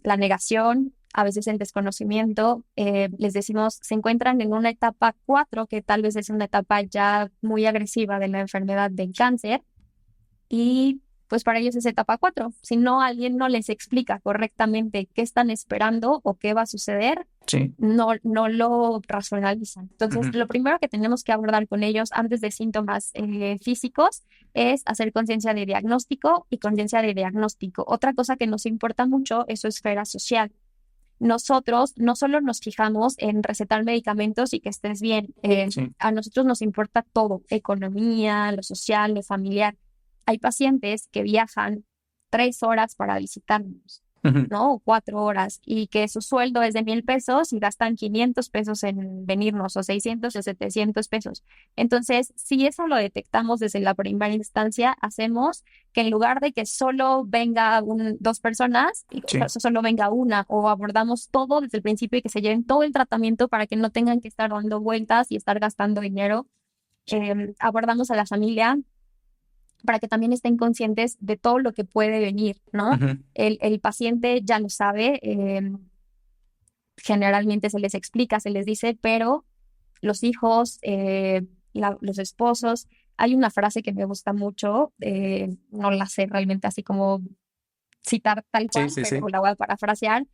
la negación, a veces el desconocimiento, les decimos, se encuentran en una etapa 4 que tal vez es una etapa ya muy agresiva de la enfermedad del cáncer y pues para ellos es etapa 4. Si no, alguien no les explica correctamente qué están esperando o qué va a suceder, sí. no lo racionalizan. Entonces, Ujú. lo primero que tenemos que abordar con ellos antes de síntomas físicos es hacer conciencia de diagnóstico y conciencia de diagnóstico. Otra cosa que nos importa mucho es su esfera social. Nosotros no solo nos fijamos en recetar medicamentos y que estés bien, Sí. a nosotros nos importa todo, economía, lo social, lo familiar. Hay pacientes que viajan 3 horas para visitarnos, Ujú. ¿no? O 4 horas, y que su sueldo es de 1,000 pesos y gastan 500 pesos en venirnos, o 600 o 700 pesos. Entonces, si eso lo detectamos desde la primera instancia, hacemos que en lugar de que solo venga 2 personas, o sea, Sí. solo venga una, o abordamos todo desde el principio y que se lleven todo el tratamiento para que no tengan que estar dando vueltas y estar gastando dinero. Abordamos a la familia para que también estén conscientes de todo lo que puede venir, ¿no? Ujú. El paciente ya lo sabe, generalmente se les explica, se les dice, pero los hijos, los esposos, hay una frase que me gusta mucho, no la sé realmente así como citar tal Sí, cual, sí, pero sí. la voy a parafrasear,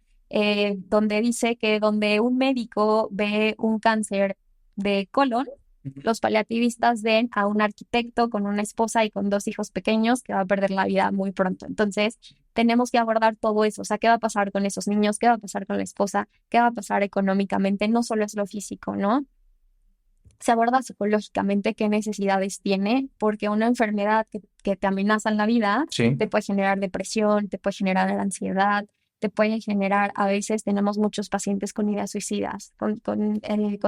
donde dice que donde un médico ve un cáncer de colon, Ujú. los paliativistas ven a un arquitecto con una esposa y con 2 hijos pequeños que va a perder la vida muy pronto. Entonces, tenemos que abordar todo eso. O sea, ¿qué va a pasar con esos niños? ¿Qué va a pasar con la esposa? ¿Qué va a pasar económicamente? No solo es lo físico, ¿no? Se aborda psicológicamente qué necesidades tiene, porque una enfermedad que te amenaza en la vida Sí. te puede generar depresión, te puede generar ansiedad, te puede generar, a veces tenemos muchos pacientes con ideas suicidas, con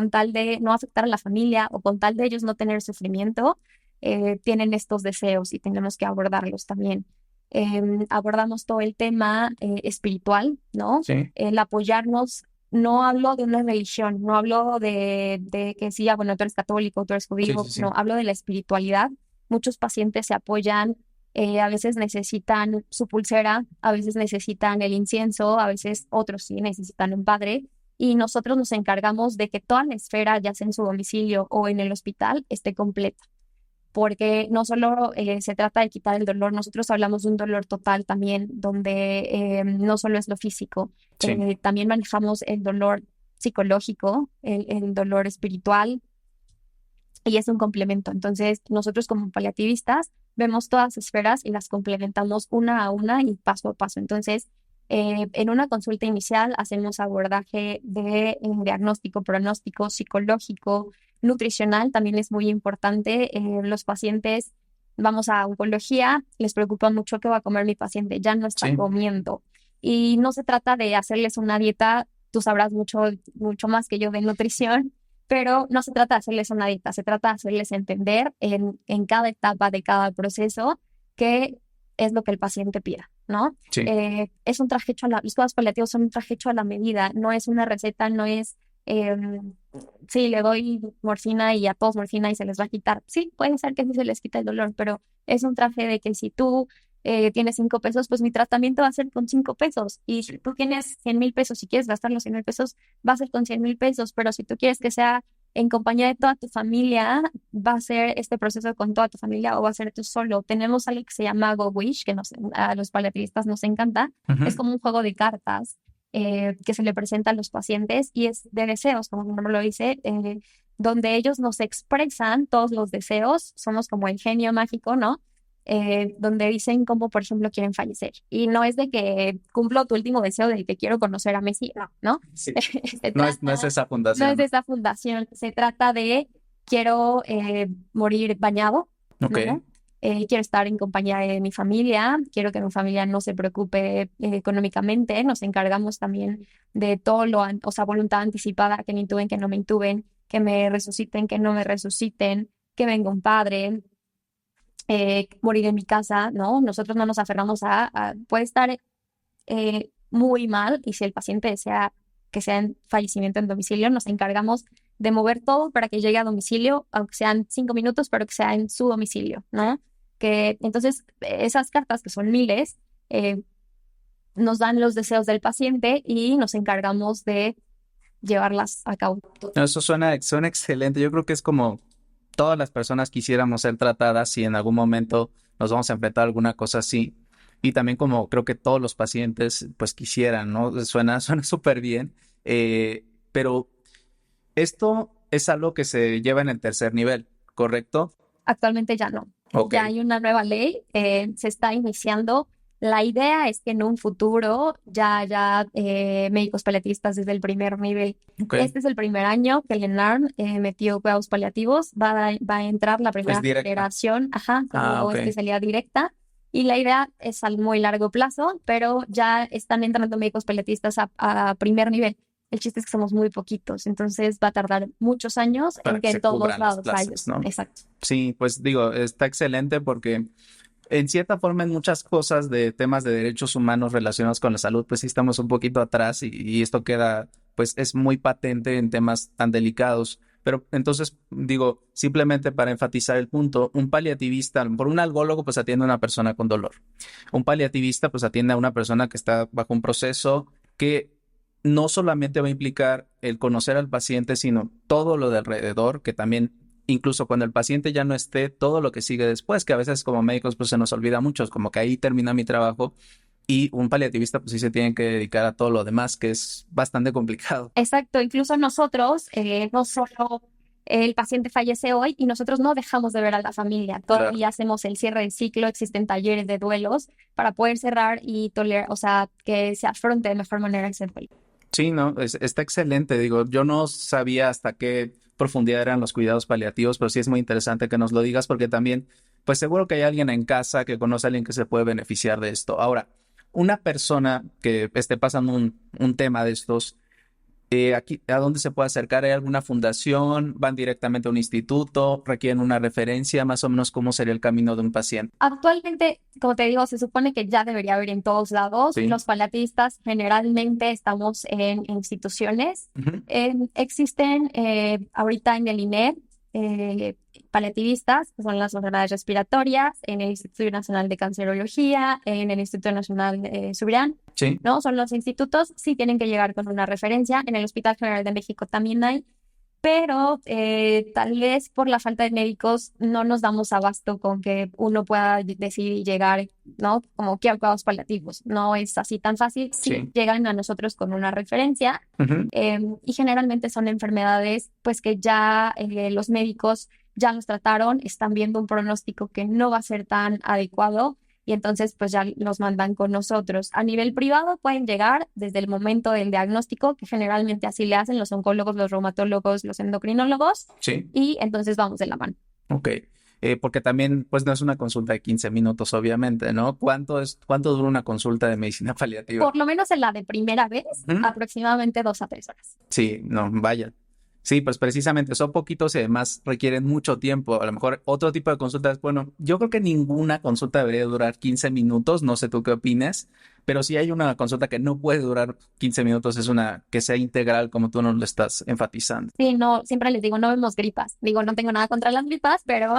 tal de no afectar a la familia o con tal de ellos no tener sufrimiento, tienen estos deseos y tenemos que abordarlos también. Abordamos todo el tema espiritual, ¿no? Sí, El apoyarnos. No hablo de una religión, no hablo de que sí, bueno, tú eres católico, tú eres sí, judío, sí, no, sí. hablo de la espiritualidad. Muchos pacientes se apoyan, a veces necesitan su pulsera, a veces necesitan el incienso, a veces otros sí necesitan un padre. Y nosotros nos encargamos de que toda la esfera, ya sea en su domicilio o en el hospital, esté completa porque no solo se trata de quitar el dolor, nosotros hablamos de un dolor total también, donde no solo es lo físico, Sí, también manejamos el dolor psicológico, el dolor espiritual, y es un complemento. Entonces, nosotros como paliativistas vemos todas las esferas y las complementamos una a una y paso a paso. Entonces, en una consulta inicial hacemos abordaje de diagnóstico, pronóstico, psicológico, nutricional, también es muy importante. Los pacientes, vamos a oncología, les preocupa mucho qué va a comer mi paciente, ya no está sí. comiendo. Y no se trata de hacerles una dieta, tú sabrás mucho, mucho más que yo de nutrición, pero no se trata de hacerles una dieta, se trata de hacerles entender en cada etapa de cada proceso qué es lo que el paciente pida, ¿no? Sí. Es un traje hecho a los cuidados paliativos son un traje hecho a la medida, no es una receta, no es, sí, le doy morfina y a todos morfina y se les va a quitar. Sí, puede ser que sí se les quita el dolor, pero es un traje de que si tú tienes 5 pesos, pues mi tratamiento va a ser con 5 pesos. Y si tú tienes 100,000 pesos y quieres gastar los 100,000 pesos, va a ser con 100,000 pesos. Pero si tú quieres que sea en compañía de toda tu familia, va a ser este proceso con toda tu familia o va a ser tú solo. Tenemos algo que se llama Go Wish, que a los paliativistas nos encanta. Es Ujú. como un juego de cartas que se le presenta a los pacientes y es de deseos, como mi nombre lo dice, donde ellos nos expresan todos los deseos. Somos como el genio mágico, ¿no? Donde dicen cómo, por ejemplo, quieren fallecer. Y no es de que cumplo tu último deseo de que quiero conocer a Messi, no, ¿no? Sí. Se No es trata, esa no es fundación, de ¿no? esa fundación, se trata de quiero morir bañado, Ok. ¿no? Quiero estar en compañía de mi familia, quiero que mi familia no se preocupe económicamente, nos encargamos también de todo o sea, voluntad anticipada, que me intuben, que no me intuben, que me resuciten, que no me resuciten, que venga un padre, morir en mi casa, ¿no? Nosotros no nos aferramos puede estar muy mal y si el paciente desea que sea en fallecimiento en domicilio, nos encargamos de mover todo para que llegue a domicilio, aunque sean 5 minutos, pero que sea en su domicilio, ¿no? Que entonces esas cartas, que son miles, nos dan los deseos del paciente y nos encargamos de llevarlas a cabo. No, eso suena excelente. Yo creo que es como todas las personas quisiéramos ser tratadas si en algún momento nos vamos a enfrentar a alguna cosa así. Y también como creo que todos los pacientes pues quisieran, ¿no? Suena súper bien. Pero esto es algo que se lleva en el tercer nivel, ¿correcto? Actualmente ya no. Ok, Ya hay una nueva ley, se está iniciando. La idea es que en un futuro ya haya médicos paliatistas desde el primer nivel. ok. Este es el primer año que el ENARM metió cuidados paliativos. Va a entrar la Es primera directa. generación, ajá, Ah, como ok. especialidad directa. Y la idea es a muy largo plazo, pero ya están entrando médicos paliatistas a primer nivel. El chiste es que somos muy poquitos, entonces va a tardar muchos años Para en que que en se todos cubran las lados haya. plazas, ¿no? Exacto. Sí, pues digo, está excelente porque en cierta forma en muchas cosas de temas de derechos humanos relacionados con la salud, pues sí estamos un poquito atrás y esto queda, pues es muy patente en temas tan delicados. Pero entonces, digo, simplemente para enfatizar el punto, un paliativista, por un algólogo, pues atiende a una persona con dolor. Un paliativista, pues atiende a una persona que está bajo un proceso que no solamente va a implicar el conocer al paciente, sino todo lo de alrededor, que también incluso cuando el paciente ya no esté, todo lo que sigue después, que a veces como médicos pues se nos olvida mucho, es como que ahí termina mi trabajo y un paliativista pues sí se tiene que dedicar a todo lo demás, que es bastante complicado. Exacto, incluso nosotros, no solo el paciente fallece hoy y nosotros no dejamos de ver a la familia, Claro. todavía hacemos el cierre del ciclo, existen talleres de duelos para poder cerrar y tolerar, o sea, que se afronte de mejor manera ese duelo. Sí, no, está excelente. Digo, yo no sabía hasta qué profundidad eran los cuidados paliativos, pero sí es muy interesante que nos lo digas porque también, pues seguro que hay alguien en casa que conoce a alguien que se puede beneficiar de esto. Ahora, una persona que esté pasando un tema de estos, Aquí, ¿a dónde se puede acercar? ¿Hay alguna fundación? ¿Van directamente a un instituto? ¿Requieren una referencia? Más o menos, ¿cómo sería el camino de un paciente? Actualmente, como te digo, se supone que ya debería haber en todos lados. Sí. Los paliatistas generalmente estamos en instituciones. Ujú. Existen ahorita en el INER paliativistas, que son las enfermedades respiratorias, en el Instituto Nacional de Cancerología, en el Instituto Nacional Subirán, Sí. ¿no? Son los institutos, sí tienen que llegar con una referencia. En el Hospital General de México también hay, pero tal vez por la falta de médicos no nos damos abasto con que uno pueda decidir llegar, ¿no? Como que a cuidados paliativos. No es así tan fácil. Sí Sí. llegan a nosotros con una referencia Ujú. y generalmente son enfermedades pues que ya los médicos ya los trataron, están viendo un pronóstico que no va a ser tan adecuado y entonces pues ya los mandan con nosotros. A nivel privado pueden llegar desde el momento del diagnóstico, que generalmente así le hacen los oncólogos, los reumatólogos, los endocrinólogos, Sí. y entonces vamos de la mano. Ok. Porque también, pues no es una consulta de 15 minutos, obviamente, ¿no? ¿Cuánto dura una consulta de medicina paliativa? Por lo menos en la de primera vez, Ujú. aproximadamente 2 a 3 horas. Sí, no, vaya. Sí, pues precisamente son poquitos y además requieren mucho tiempo. A lo mejor otro tipo de consultas, bueno, yo creo que ninguna consulta debería durar 15 minutos, no sé tú qué opines, pero si hay una consulta que no puede durar 15 minutos, es una que sea integral como tú nos lo estás enfatizando. Sí, no, siempre les digo, no vemos gripas. Digo, no tengo nada contra las gripas, pero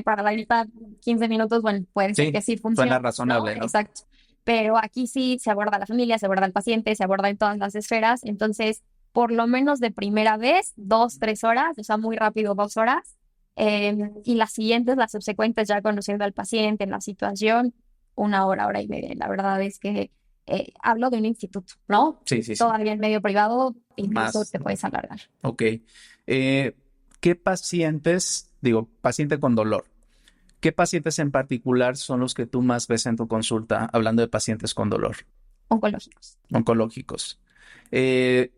para la gripa 15 minutos, bueno, puede ser Sí, que sí suena funcione, ¿no? razonable, ¿no? Exacto. Pero aquí sí se aborda la familia, se aborda el paciente, se aborda en todas las esferas. Entonces, por lo menos de primera vez, 2, 3 horas, o sea, muy rápido, 2 horas. Y las siguientes, las subsecuentes, ya conociendo al paciente, la situación, 1 hora, hora y media. La verdad es que hablo de un instituto, ¿no? Sí, sí, sí. Todavía en medio privado, incluso Más. te puedes alargar. Ok. ¿Qué pacientes, digo, paciente con dolor, qué pacientes en particular son los que tú más ves en tu consulta, hablando de pacientes con dolor, Oncológicos. oncológicos? Eh,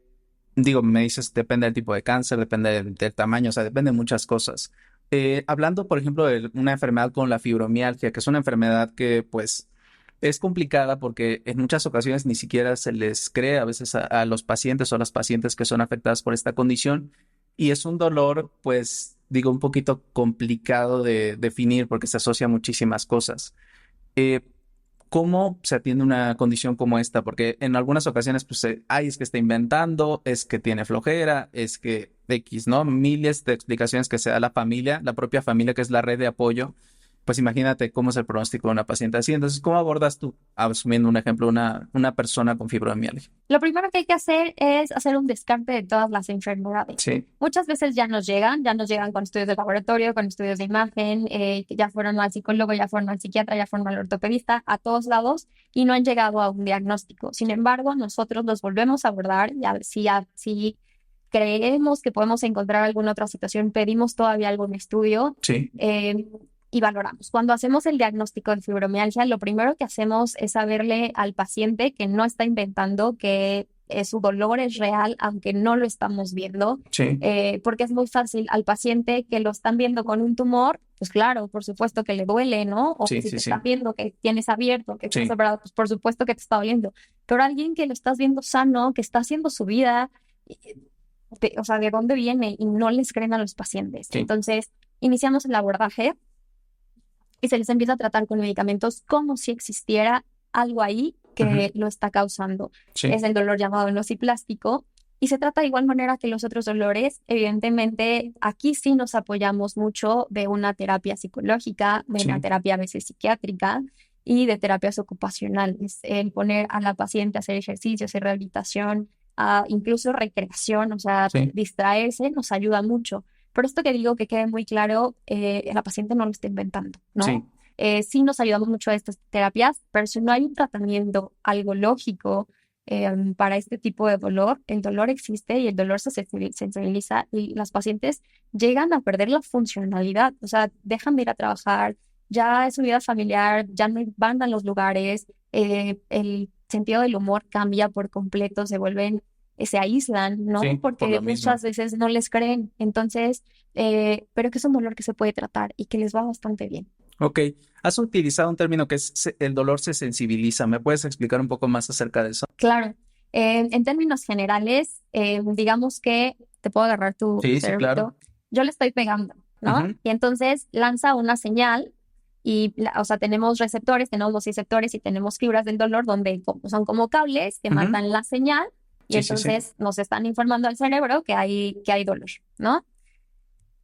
Digo, me dices, depende del tipo de cáncer, depende del tamaño, o sea, depende de muchas cosas. Hablando, por ejemplo, de una enfermedad con la fibromialgia, que es una enfermedad que, pues, es complicada porque en muchas ocasiones ni siquiera se les cree a veces a los pacientes o a las pacientes que son afectadas por esta condición. Y es un dolor, pues, digo, un poquito complicado de definir porque se asocia a muchísimas cosas. Eh, ¿Cómo se atiende una condición como esta? Porque en algunas ocasiones, pues, ay, es que está inventando, es que tiene flojera, es que X, ¿no? Miles de explicaciones que se da la familia, la propia familia, que es la red de apoyo. Pues imagínate cómo es el pronóstico de una paciente así. Entonces, ¿cómo abordas tú, asumiendo un ejemplo, una persona con fibromialgia? Lo primero que hay que hacer es hacer un descarte de todas las enfermedades. Sí, Muchas veces ya nos llegan con estudios de laboratorio, con estudios de imagen, que ya fueron al psicólogo, ya fueron al psiquiatra, ya fueron al ortopedista, a todos lados, y no han llegado a un diagnóstico. Sin embargo, nosotros los volvemos a abordar y a ver si creemos que podemos encontrar alguna otra situación, pedimos todavía algún estudio sí, y valoramos. Cuando hacemos el diagnóstico de fibromialgia, lo primero que hacemos es saberle al paciente que no está inventando, que su dolor es real, aunque no lo estamos viendo, sí, porque es muy fácil al paciente que lo están viendo con un tumor, pues claro, por supuesto que le duele, ¿no? O sí, si sí, te sí, están viendo que tienes abierto, que estás sí, operado, pues por supuesto que te está doliendo. Pero alguien que lo estás viendo sano, que está haciendo su vida, o sea, ¿de dónde viene? Y no les creen a los pacientes. sí, Entonces, iniciamos el abordaje y se les empieza a tratar con medicamentos como si existiera algo ahí ujú, que lo está causando. sí, Es el dolor llamado nociplástico y se trata de igual manera que los otros dolores. Evidentemente, aquí sí nos apoyamos mucho de una terapia psicológica, de una sí, terapia a veces psiquiátrica y de terapias ocupacionales. El poner a la paciente a hacer ejercicio, hacer rehabilitación, incluso recreación, o sea, sí, distraerse, nos ayuda mucho. Por esto que digo que quede muy claro, la paciente no lo está inventando, sí, ¿no? Sí nos ayudamos mucho a estas terapias, pero si no hay un tratamiento algo lógico para este tipo de dolor, el dolor existe y el dolor se sensibiliza y las pacientes llegan a perder la funcionalidad, o sea, dejan de ir a trabajar, ya es su vida familiar, ya no van a los lugares, el sentido del humor cambia por completo, se aíslan, ¿no? sí, por Porque lo mismo. muchas veces no les creen. Entonces, pero que es un dolor que se puede tratar y que les va bastante bien. Ok, has utilizado un término que es el dolor se sensibiliza. ¿Me puedes explicar un poco más acerca de eso? Claro, En términos generales, digamos que te puedo agarrar tu Sí, sí, cerebrito, claro. yo le estoy pegando, ¿no? Ujú, Y entonces lanza una señal y, o sea, tenemos receptores, tenemos los receptores y tenemos fibras del dolor donde son como cables que ujú. mandan la señal y Sí, sí, sí. entonces nos están informando al cerebro que hay dolor, ¿no?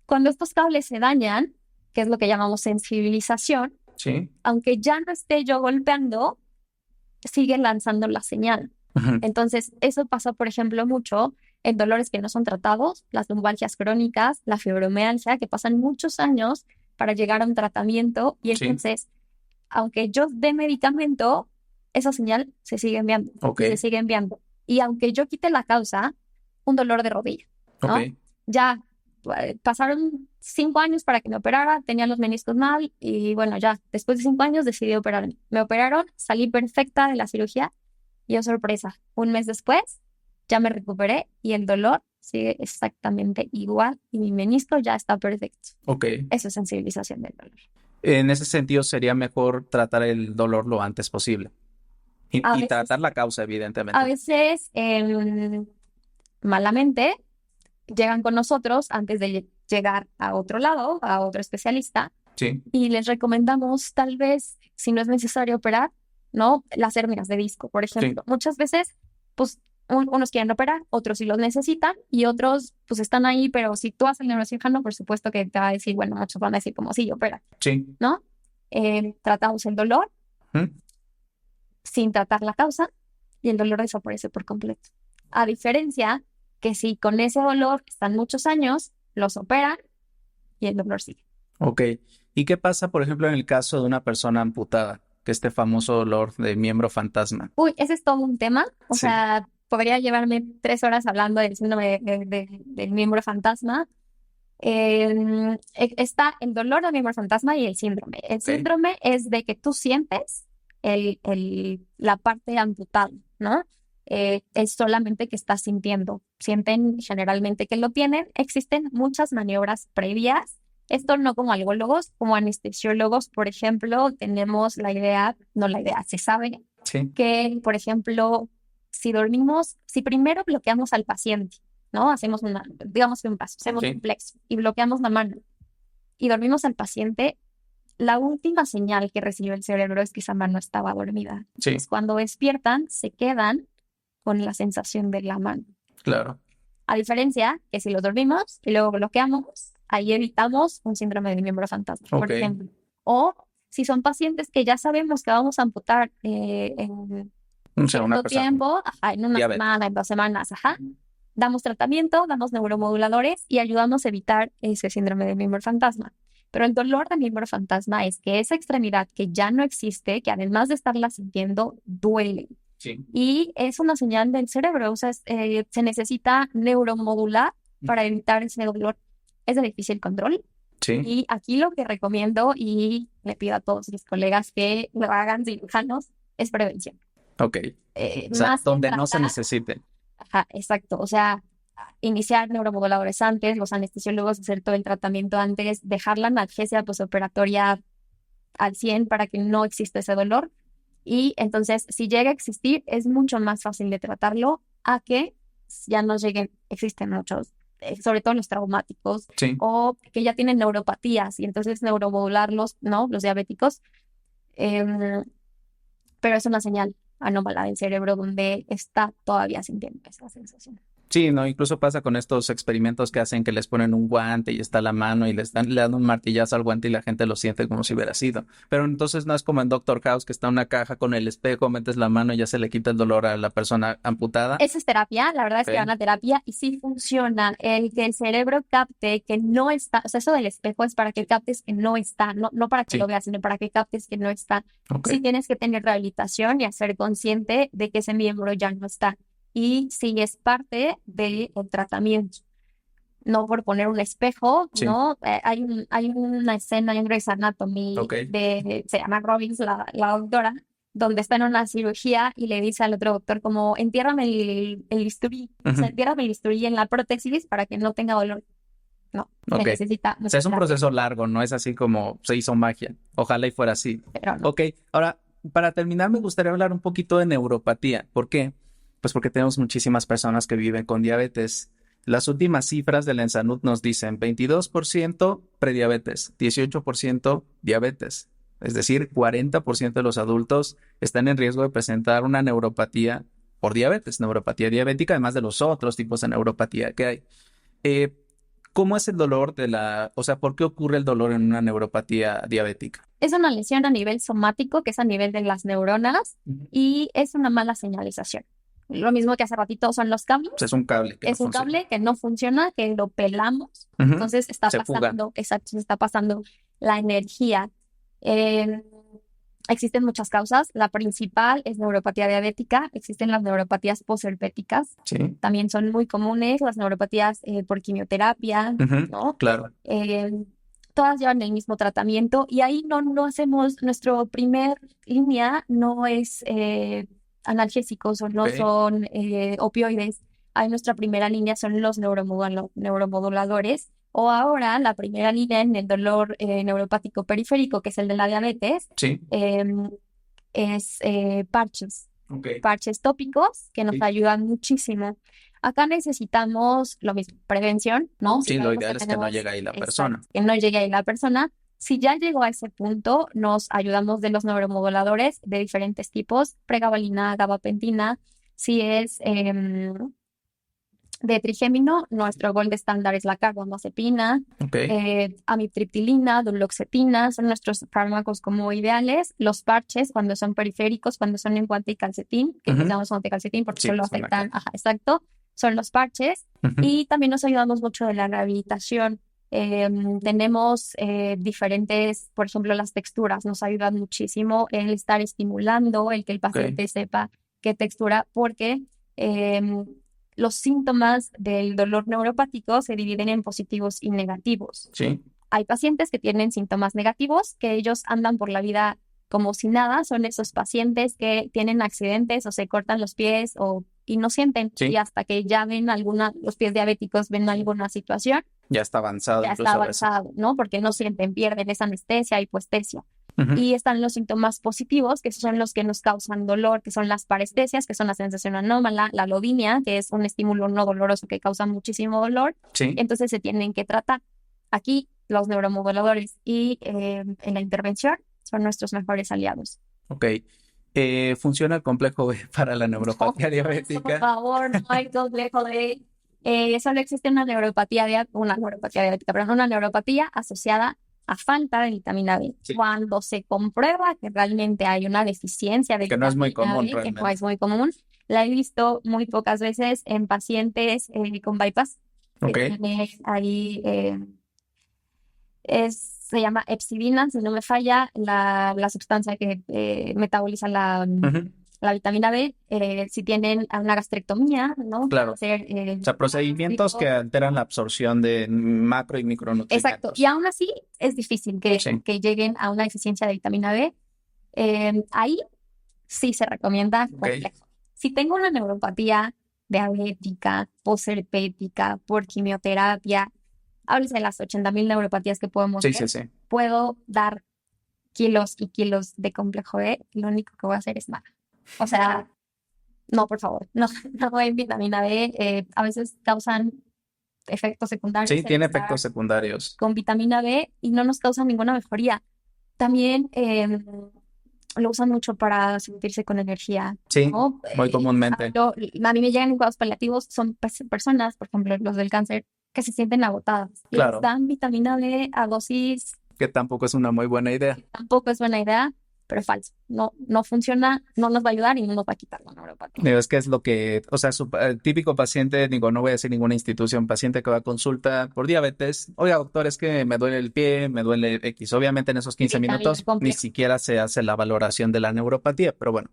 Cuando estos cables se dañan, que es lo que llamamos sensibilización, Sí. aunque ya no esté yo golpeando, sigue lanzando la señal. Ujú. Entonces, eso pasa, por ejemplo, mucho en dolores que no son tratados, las lumbalgias crónicas, la fibromialgia, que pasan muchos años para llegar a un tratamiento y Sí. entonces, aunque yo dé medicamento, esa señal se sigue enviando Ok. y se sigue enviando. Y aunque yo quite la causa, un dolor de rodilla, Ok. ¿no? Ya pasaron 5 años para que me operara, tenía los meniscos mal y bueno, ya después de 5 años decidí operarme. Me operaron, salí perfecta de la cirugía y oh sorpresa, un mes después ya me recuperé y el dolor sigue exactamente igual y mi menisco ya está perfecto. Ok. Eso es sensibilización del dolor. En ese sentido, sería mejor tratar el dolor lo antes posible. A Y veces, tratar la causa, a evidentemente. veces malamente llegan con nosotros antes de llegar a otro lado, a otro especialista, Sí. y les recomendamos tal vez, si no es necesario operar, ¿no? Las hernias de disco, por Sí. ejemplo. Muchas veces, pues, unos quieren operar, otros sí los necesitan y otros, pues, están ahí, pero si tú haces el neurocirujano, por supuesto que te va a decir, bueno, muchos van a decir como, sí, opera, Sí. ¿no? Tratamos el dolor Ujú. sin tratar la causa y el dolor desaparece por completo. A diferencia que si con ese dolor están muchos años, los operan y el dolor sigue. Ok. ¿Y qué pasa, por ejemplo, en el caso de una persona amputada? Que este famoso dolor de miembro fantasma. Uy, ese es todo un tema. O Sí. sea, podría llevarme 3 horas hablando del síndrome del miembro fantasma. Está el dolor del miembro fantasma y el síndrome. El Ok. síndrome es de que tú sientes la parte amputada, ¿no? Es solamente que estás sintiendo. Sienten generalmente que lo tienen. Existen muchas maniobras previas. Esto no como algólogos, como anestesiólogos, por ejemplo, tenemos la idea, no la idea, se sabe Sí. que, por ejemplo, si dormimos, si primero bloqueamos al paciente, ¿no? Hacemos digamos que un paso, hacemos un Sí. plexo y bloqueamos la mano y dormimos al paciente, la última señal que recibe el cerebro es que esa mano estaba dormida. Sí. Entonces, cuando despiertan, se quedan con la sensación de la mano. Claro. A diferencia que si los dormimos y luego bloqueamos, ahí evitamos un síndrome del miembro fantasma, Ok. por ejemplo. O si son pacientes que ya sabemos que vamos a amputar en O sea, una cierto persona tiempo, ajá, en una diabética. semana, en 2 semanas, ajá, damos tratamiento, damos neuromoduladores y ayudamos a evitar ese síndrome del miembro fantasma. Pero el dolor del miembro fantasma es que esa extremidad que ya no existe, que además de estarla sintiendo, duele. Sí. Y es una señal del cerebro, o sea, se necesita neuromodular para evitar ese dolor. Es de difícil control. Sí. Y aquí lo que recomiendo y le pido a todos mis colegas que lo hagan cirujanos es prevención. Ok. O sea, Más que donde no se tratar, necesite. ajá, exacto, o sea, iniciar neuromoduladores antes, los anestesiólogos hacer todo el tratamiento antes, dejar la analgesia posoperatoria al 100 para que no exista ese dolor. Y entonces, si llega a existir, es mucho más fácil de tratarlo a que ya no lleguen, existen muchos, sobre todo los traumáticos Sí. o que ya tienen neuropatías y entonces neuromodularlos, ¿no? Los diabéticos, em, pero es una señal anómala del cerebro donde está todavía sintiendo esa sensación. Sí, no, incluso pasa con estos experimentos que hacen que les ponen un guante y está la mano y le dan un martillazo al guante y la gente lo siente como si hubiera sido. Pero entonces no es como en Doctor House que está una caja con el espejo, metes la mano y ya se le quita el dolor a la persona amputada. Esa es terapia, la verdad es que van Ok. a terapia y sí funciona. El que el cerebro capte que no está, o sea, eso del espejo es para que captes que no está, no para que lo Sí. veas, sino para que captes que no está. Ok. Sí tienes que tener rehabilitación y ser consciente de que ese miembro ya no está. Y sí es parte del tratamiento. No por poner un espejo, Sí. ¿no? Hay una escena en Grey's Anatomy Ok. se llama Robbins, la doctora, donde está en una cirugía y le dice al otro doctor como, entiérrame el bisturí, o sea, Ujú. entiérrame el bisturí en la prótesis para que no tenga dolor. No, se Ok. necesita O sea, mucha es un terapia, proceso largo, no es así como se hizo magia. Ojalá y fuera así. pero no. Ok, ahora, para terminar, me gustaría hablar un poquito de neuropatía. ¿Por qué? Pues porque tenemos muchísimas personas que viven con diabetes. Las últimas cifras de la ENSANUD nos dicen 22% prediabetes, 18% diabetes. Es decir, 40% de los adultos están en riesgo de presentar una neuropatía por diabetes, neuropatía diabética, además de los otros tipos de neuropatía que hay. Eh, ¿Cómo es el dolor o sea, por qué ocurre el dolor en una neuropatía diabética? Es una lesión a nivel somático, que es a nivel de las neuronas, Ujú. y es una mala señalización. Lo mismo que hace ratito son los cables. O sea, es un cable que no Es un funciona. cable que no funciona, que lo pelamos, Ujú. entonces está Se fuga. pasando, exacto, se está pasando la energía. Eh, Existen muchas causas. La principal es neuropatía diabética. Existen las neuropatías posherpéticas. Sí. También son muy comunes las neuropatías por quimioterapia, Ujú. ¿no? Claro. Eh, Todas llevan el mismo tratamiento y ahí no hacemos, nuestro primer línea no es analgésicos o no Ok. son opioides. Ahí nuestra primera línea son los neuromoduladores. O ahora la primera línea en el dolor neuropático periférico, que es el de la diabetes, Sí. em, es Ok. parches tópicos que nos Sí. ayudan muchísimo. Acá necesitamos lo mismo, prevención, ¿no? Si Sí, lo sabemos ideal que es que no tenemos, llegue ahí la exacto, persona. que no llegue ahí la persona. Si ya llegó a ese punto, nos ayudamos de los neuromoduladores de diferentes tipos, pregabalina, gabapentina. Si es de trigémino, nuestro gold estándar es la carbamazepina, Ok. amitriptilina, duloxetina, son nuestros fármacos como ideales. Los parches, cuando son periféricos, cuando son en guante y calcetín, que les Ujú. llamamos guante y calcetín porque Sí, solo son afectan, acá. ajá, exacto, son los parches. Ujú. Y también nos ayudamos mucho de la rehabilitación. Tenemos diferentes, por ejemplo, las texturas nos ayudan muchísimo el estar estimulando, el que el Ok. paciente sepa qué textura, porque em, los síntomas del dolor neuropático se dividen en positivos y negativos. Sí. Hay pacientes que tienen síntomas negativos, que ellos andan por la vida como si nada, son esos pacientes que tienen accidentes o se cortan los pies y no sienten, y Sí. hasta que ya ven los pies diabéticos ven alguna situación, Ya está avanzado ya está incluso a veces. avanzado, ¿no? Porque no sienten, pierden esa anestesia, hipoestesia. Ujú. Y están los síntomas positivos, que son los que nos causan dolor, que son las parestesias, que son la sensación anómala, la alodinia, que es un estímulo no doloroso que causa muchísimo dolor. Sí. Entonces se tienen que tratar. Aquí los neuromoduladores y en la intervención son nuestros mejores aliados. Ok. ¿Funciona el complejo B para la neuropatía Por diabética? favor, no hay complejo de... solo existe una neuropatía diabética, pero no una neuropatía asociada a falta de vitamina B. Sí. Cuando se comprueba que realmente hay una deficiencia de Que no es muy vitamina común B, que no realmente. es muy común, la he visto muy pocas veces en pacientes con bypass, que Ok. tiene ahí, se llama hepcidina, si no me falla, la sustancia que metaboliza Ujú. la vitamina B. Si tienen una gastrectomía, ¿no? Claro. Hacer, O sea, procedimientos que alteran la absorción de macro y exacto, micronutrientes. y aún así es difícil Sí. que lleguen a una deficiencia de vitamina B. Ahí sí se recomienda Ok. complejo. Si tengo una neuropatía diabética, posherpética, por quimioterapia, háblese de las 80,000 neuropatías que podemos Sí, ver, sí, sí. puedo dar kilos y kilos de complejo B, lo único que voy a hacer es nada. O sea, no, por favor, no, no en vitamina B, a veces causan efectos secundarios Sí, el tiene estar efectos secundarios. con vitamina B y no nos causa ninguna mejoría. También lo usan mucho para sentirse con energía, Sí, ¿no? muy comúnmente. A mí me llegan en cuidados paliativos, son personas, por ejemplo, los del cáncer, que se sienten agotadas. Les Claro, dan vitamina B a dosis, que tampoco es una muy buena idea. tampoco es buena idea, pero falso. No funciona, no nos va a ayudar y no nos va a quitar la neuropatía. Digo, es que es lo que, o sea, el típico paciente, digo, no voy a decir ninguna institución, paciente que va a consulta por diabetes, oiga, doctor, es que me duele el pie, me duele X. Obviamente en esos 15 Vitamina minutos ni compleja. siquiera se hace la valoración de la neuropatía, pero bueno,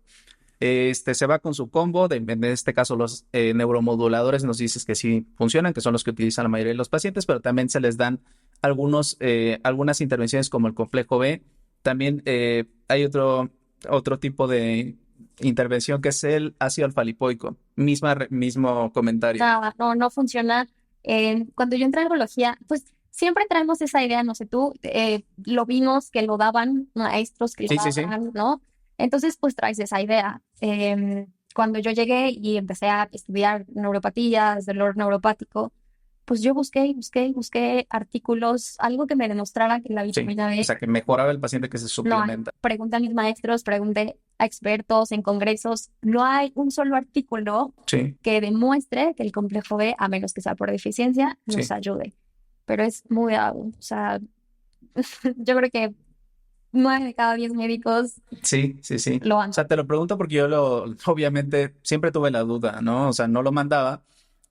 se va con su combo, en este caso los neuromoduladores nos dices que sí funcionan, que son los que utilizan la mayoría de los pacientes, pero también se les dan algunas intervenciones como el complejo B. También hay otro tipo de intervención que es el ácido alfa-lipoico. Mismo comentario. Nada, no funciona. Cuando yo entré en neurología, pues siempre traemos esa idea, no sé tú, lo vimos que lo daban maestros que lo Sí, sí, sí. daban, ¿no? Entonces, pues traes esa idea. cuando yo llegué y empecé a estudiar neuropatías, dolor neuropático, pues yo busqué artículos, algo que me demostrara que la Sí, vitamina o B sea, que mejoraba el paciente que se no hay. suplementa. Pregunté a mis maestros, pregunté a expertos en congresos, no hay un solo artículo Sí, que demuestre que el complejo B, a menos que sea por deficiencia, nos sí, ayude. Pero es muy, o sea, yo creo que 9 de cada 10 médicos sí, sí, sí. lo O han. sea, te lo pregunto porque yo obviamente, siempre tuve la duda, ¿no? O sea, no lo mandaba.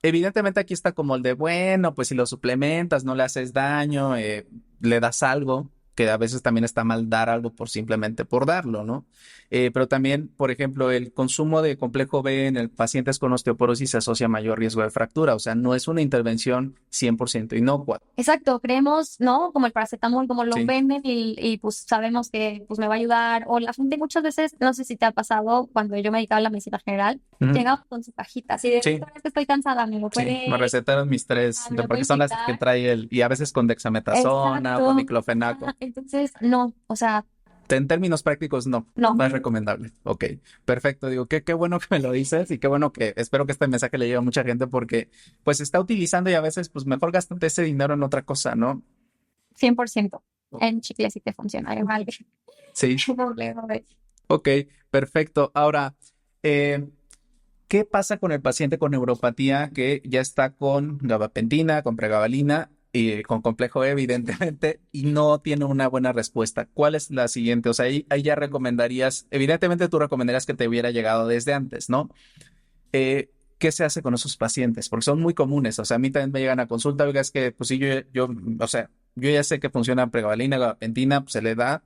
Evidentemente aquí está como el de, bueno, pues si lo suplementas, no le haces daño, le das algo, que a veces también está mal dar algo por simplemente por darlo, ¿no? Pero también, por ejemplo, el consumo de complejo B en el pacientes con osteoporosis se asocia a mayor riesgo de fractura, o sea, no es una intervención 100% inocua. Exacto, creemos, ¿no? Como el paracetamol, como lo Sí. venden y pues sabemos que pues me va a ayudar. O la gente muchas veces, no sé si te ha pasado, cuando yo me dedicaba a la medicina general, Ujú. llegaba con su cajita, así de, Sí, doctora, es que estoy cansada, sí, me recetaron mis tres, me lo puede porque son las que inyectar. trae y a veces con dexametasona o con Exacto. diclofenaco. Ajá, entonces, no, o sea, En términos prácticos, no, no, no es recomendable. Ok, perfecto. Digo, qué bueno que me lo dices y qué bueno que espero que este mensaje le llegue a mucha gente porque pues se está utilizando y a veces pues mejor gástate ese dinero en otra cosa, ¿no? 100%. En chicle sí te funciona, igual. Sí, Doble, doble. ok, perfecto. Ahora, eh, ¿qué pasa con el paciente con neuropatía que ya está con gabapentina, con pregabalina y con complejo E, evidentemente, y no tiene una buena respuesta? ¿Cuál es la siguiente? O sea, ahí ya recomendarías, evidentemente tú recomendarías que te hubiera llegado desde antes, ¿no? ¿Qué se hace con esos pacientes? Porque son muy comunes. O sea, a mí también me llegan a consulta, oiga, es que, pues sí, o sea, yo ya sé que funciona pregabalina, gabapentina, pues se le da,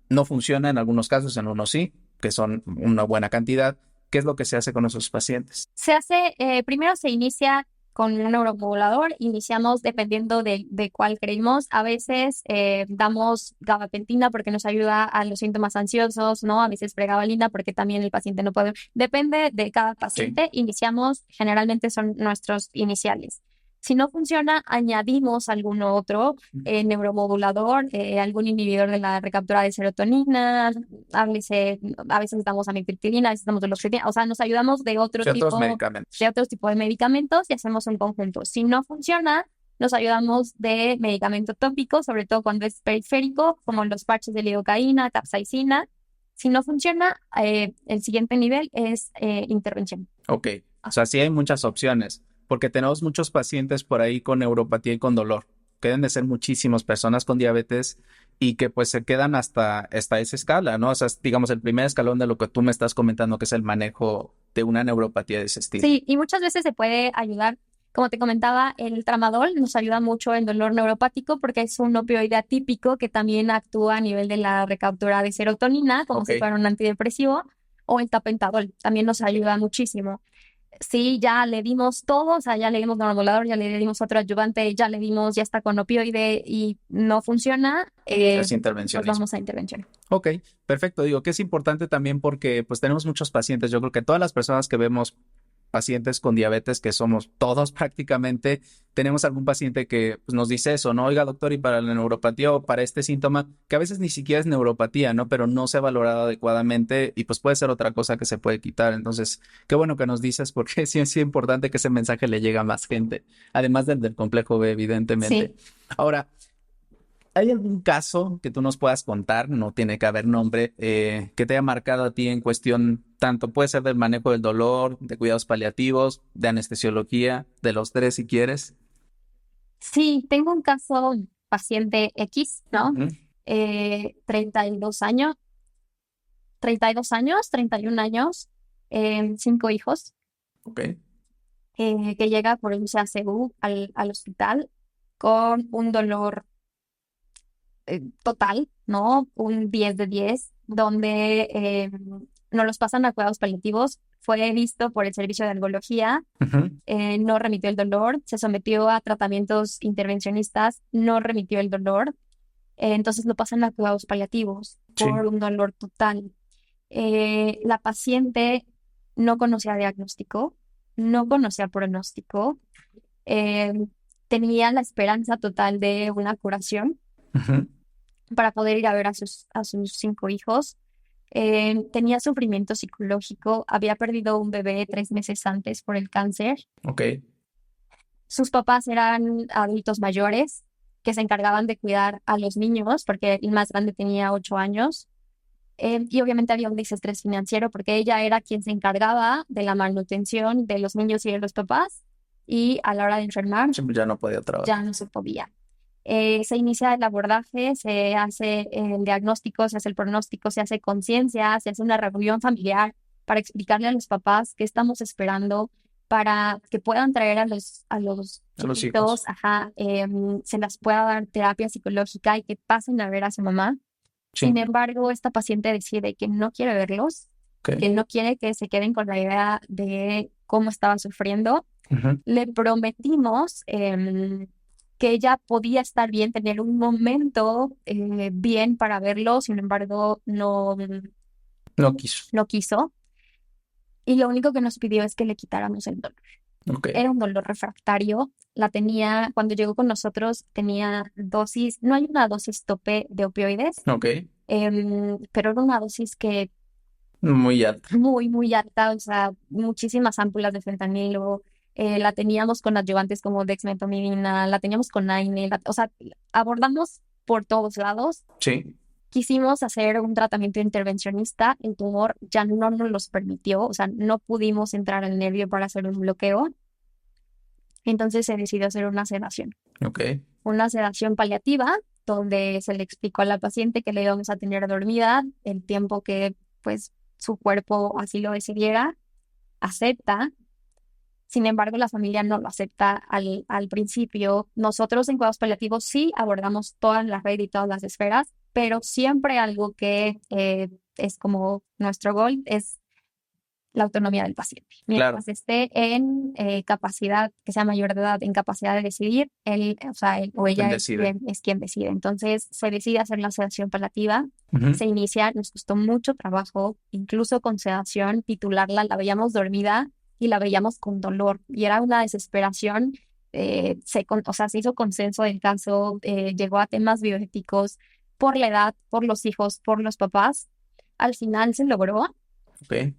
no funciona en algunos casos, en unos sí, que son una buena cantidad. ¿Qué es lo que se hace con esos pacientes? Se hace, primero se inicia con un neuromodulador, iniciamos dependiendo de cuál creemos. A veces damos gabapentina porque nos ayuda a los síntomas ansiosos, ¿no? A veces pregabalina porque también el paciente no puede. Depende de cada Sí, paciente. Iniciamos, generalmente son nuestros iniciales. Si no funciona, añadimos algún otro neuromodulador, algún inhibidor de la recaptura de serotonina, háblese, a veces damos amitriptilina, a veces damos duloxetina, o sea, nos ayudamos sí, otros medicamentos. de otros tipos de medicamentos y hacemos un conjunto. Si no funciona, nos ayudamos de medicamento tópico, sobre todo cuando es periférico, como los parches de lidocaína, capsaicina. Si no funciona, el siguiente nivel es intervención. Ok, o sea, sí hay muchas opciones, porque tenemos muchos pacientes por ahí con neuropatía y con dolor, que deben de ser muchísimas personas con diabetes y que pues se quedan hasta esa escala, ¿no? O sea, digamos, el primer escalón de lo que tú me estás comentando, que es el manejo de una neuropatía de ese estilo. Sí, y muchas veces se puede ayudar, como te comentaba, el tramadol nos ayuda mucho en dolor neuropático porque es un opioide atípico que también actúa a nivel de la recaptura de serotonina, como Ok, si fuera un antidepresivo, o el tapentadol, también nos ayuda muchísimo. Sí, ya le dimos todo, o sea, ya le dimos neuromodulador, ya le dimos otro ayudante, ya está con opioide y no funciona, es pues intervencionismo. vamos a intervención. Ok, perfecto. Digo que es importante también porque pues tenemos muchos pacientes. Yo creo que todas las personas que vemos pacientes con diabetes, que somos todos prácticamente, tenemos algún paciente que pues, nos dice eso, ¿no? Oiga, doctor, y para la neuropatía o para este síntoma, que a veces ni siquiera es neuropatía, ¿no? Pero no se ha valorado adecuadamente y pues puede ser otra cosa que se puede quitar. Entonces, qué bueno que nos dices porque sí es importante que ese mensaje le llegue a más gente, además del complejo B, evidentemente. Sí. Ahora, ¿hay algún caso que tú nos puedas contar? No tiene que haber nombre, que te haya marcado a ti en cuestión, tanto puede ser del manejo del dolor, de cuidados paliativos, de anestesiología, de los tres si quieres. Sí, tengo un caso, paciente X, ¿no? Ujú. 32 años, 32 años, 31 años, 5 hijos, Ok. que llega por un CACU al hospital con un dolor total, ¿no? Un 10 de 10, donde nos los pasan a cuidados paliativos. Fue visto por el servicio de algología, Ujú. no remitió el dolor, se sometió a tratamientos intervencionistas, no remitió el dolor, entonces lo pasan a cuidados paliativos Sí. por un dolor total. La paciente no conocía diagnóstico, no conocía pronóstico, eh, tenía la esperanza total de una curación Ujú. para poder ir a ver a sus 5 hijos. Tenía sufrimiento psicológico, había perdido un bebé 3 meses antes por el cáncer. Ok, Sus papás eran adultos mayores que se encargaban de cuidar a los niños, porque el más grande tenía 8 años. Y obviamente había un desestrés financiero porque ella era quien se encargaba de la manutención de los niños y de los papás, y a la hora de enfermar sí, ya no podía ya trabajar. no se podía. Se inicia el abordaje, se hace el diagnóstico, se hace el pronóstico, se hace conciencia, se hace una reunión familiar para explicarle a los papás qué estamos esperando para que puedan traer a los A los hijos. chiquitos, ajá, se las pueda dar terapia psicológica y que pasen a ver a su mamá. Sí, Sin embargo, esta paciente decide que no quiere verlos, ok. que no quiere que se queden con la idea de cómo estaba sufriendo. Ujú. Le prometimos que ella podía estar bien, tener un momento bien para verlo, sin embargo, No quiso. no quiso. Y lo único que nos pidió es que le quitáramos el dolor. Ok, Era un dolor refractario. La tenía, cuando llegó con nosotros, tenía dosis, no hay una dosis tope de opioides, ok. pero era una dosis que Muy alta. muy, muy alta, o sea, muchísimas ámpulas de fentanilo. La teníamos con adyuvantes como dexmedetomidina, la teníamos con Naine, o sea, abordamos por todos lados. Sí, Quisimos hacer un tratamiento intervencionista, el tumor ya no nos los permitió, o sea, no pudimos entrar al nervio para hacer un bloqueo, entonces se decidió hacer ok. una sedación paliativa, donde se le explicó a la paciente que le íbamos a tener dormida el tiempo que pues su cuerpo así lo decidiera. Acepta. Sin embargo, la familia no lo acepta al principio. Nosotros en cuidados paliativos sí abordamos toda la red y todas las esferas, pero siempre algo que es como nuestro gol es la autonomía del paciente. Claro, Mientras esté en capacidad, que sea mayor de edad, en capacidad de decidir, él, o sea, él o él ella decide. es quien decide. Entonces, se decide hacer la sedación paliativa, Ujú. se inicia, nos costó mucho trabajo, incluso con sedación, titularla, la veíamos dormida y la veíamos con dolor, y era una desesperación. O sea, se hizo consenso del caso, llegó a temas bioéticos por la edad, por los hijos, por los papás. Al final se logró Ok,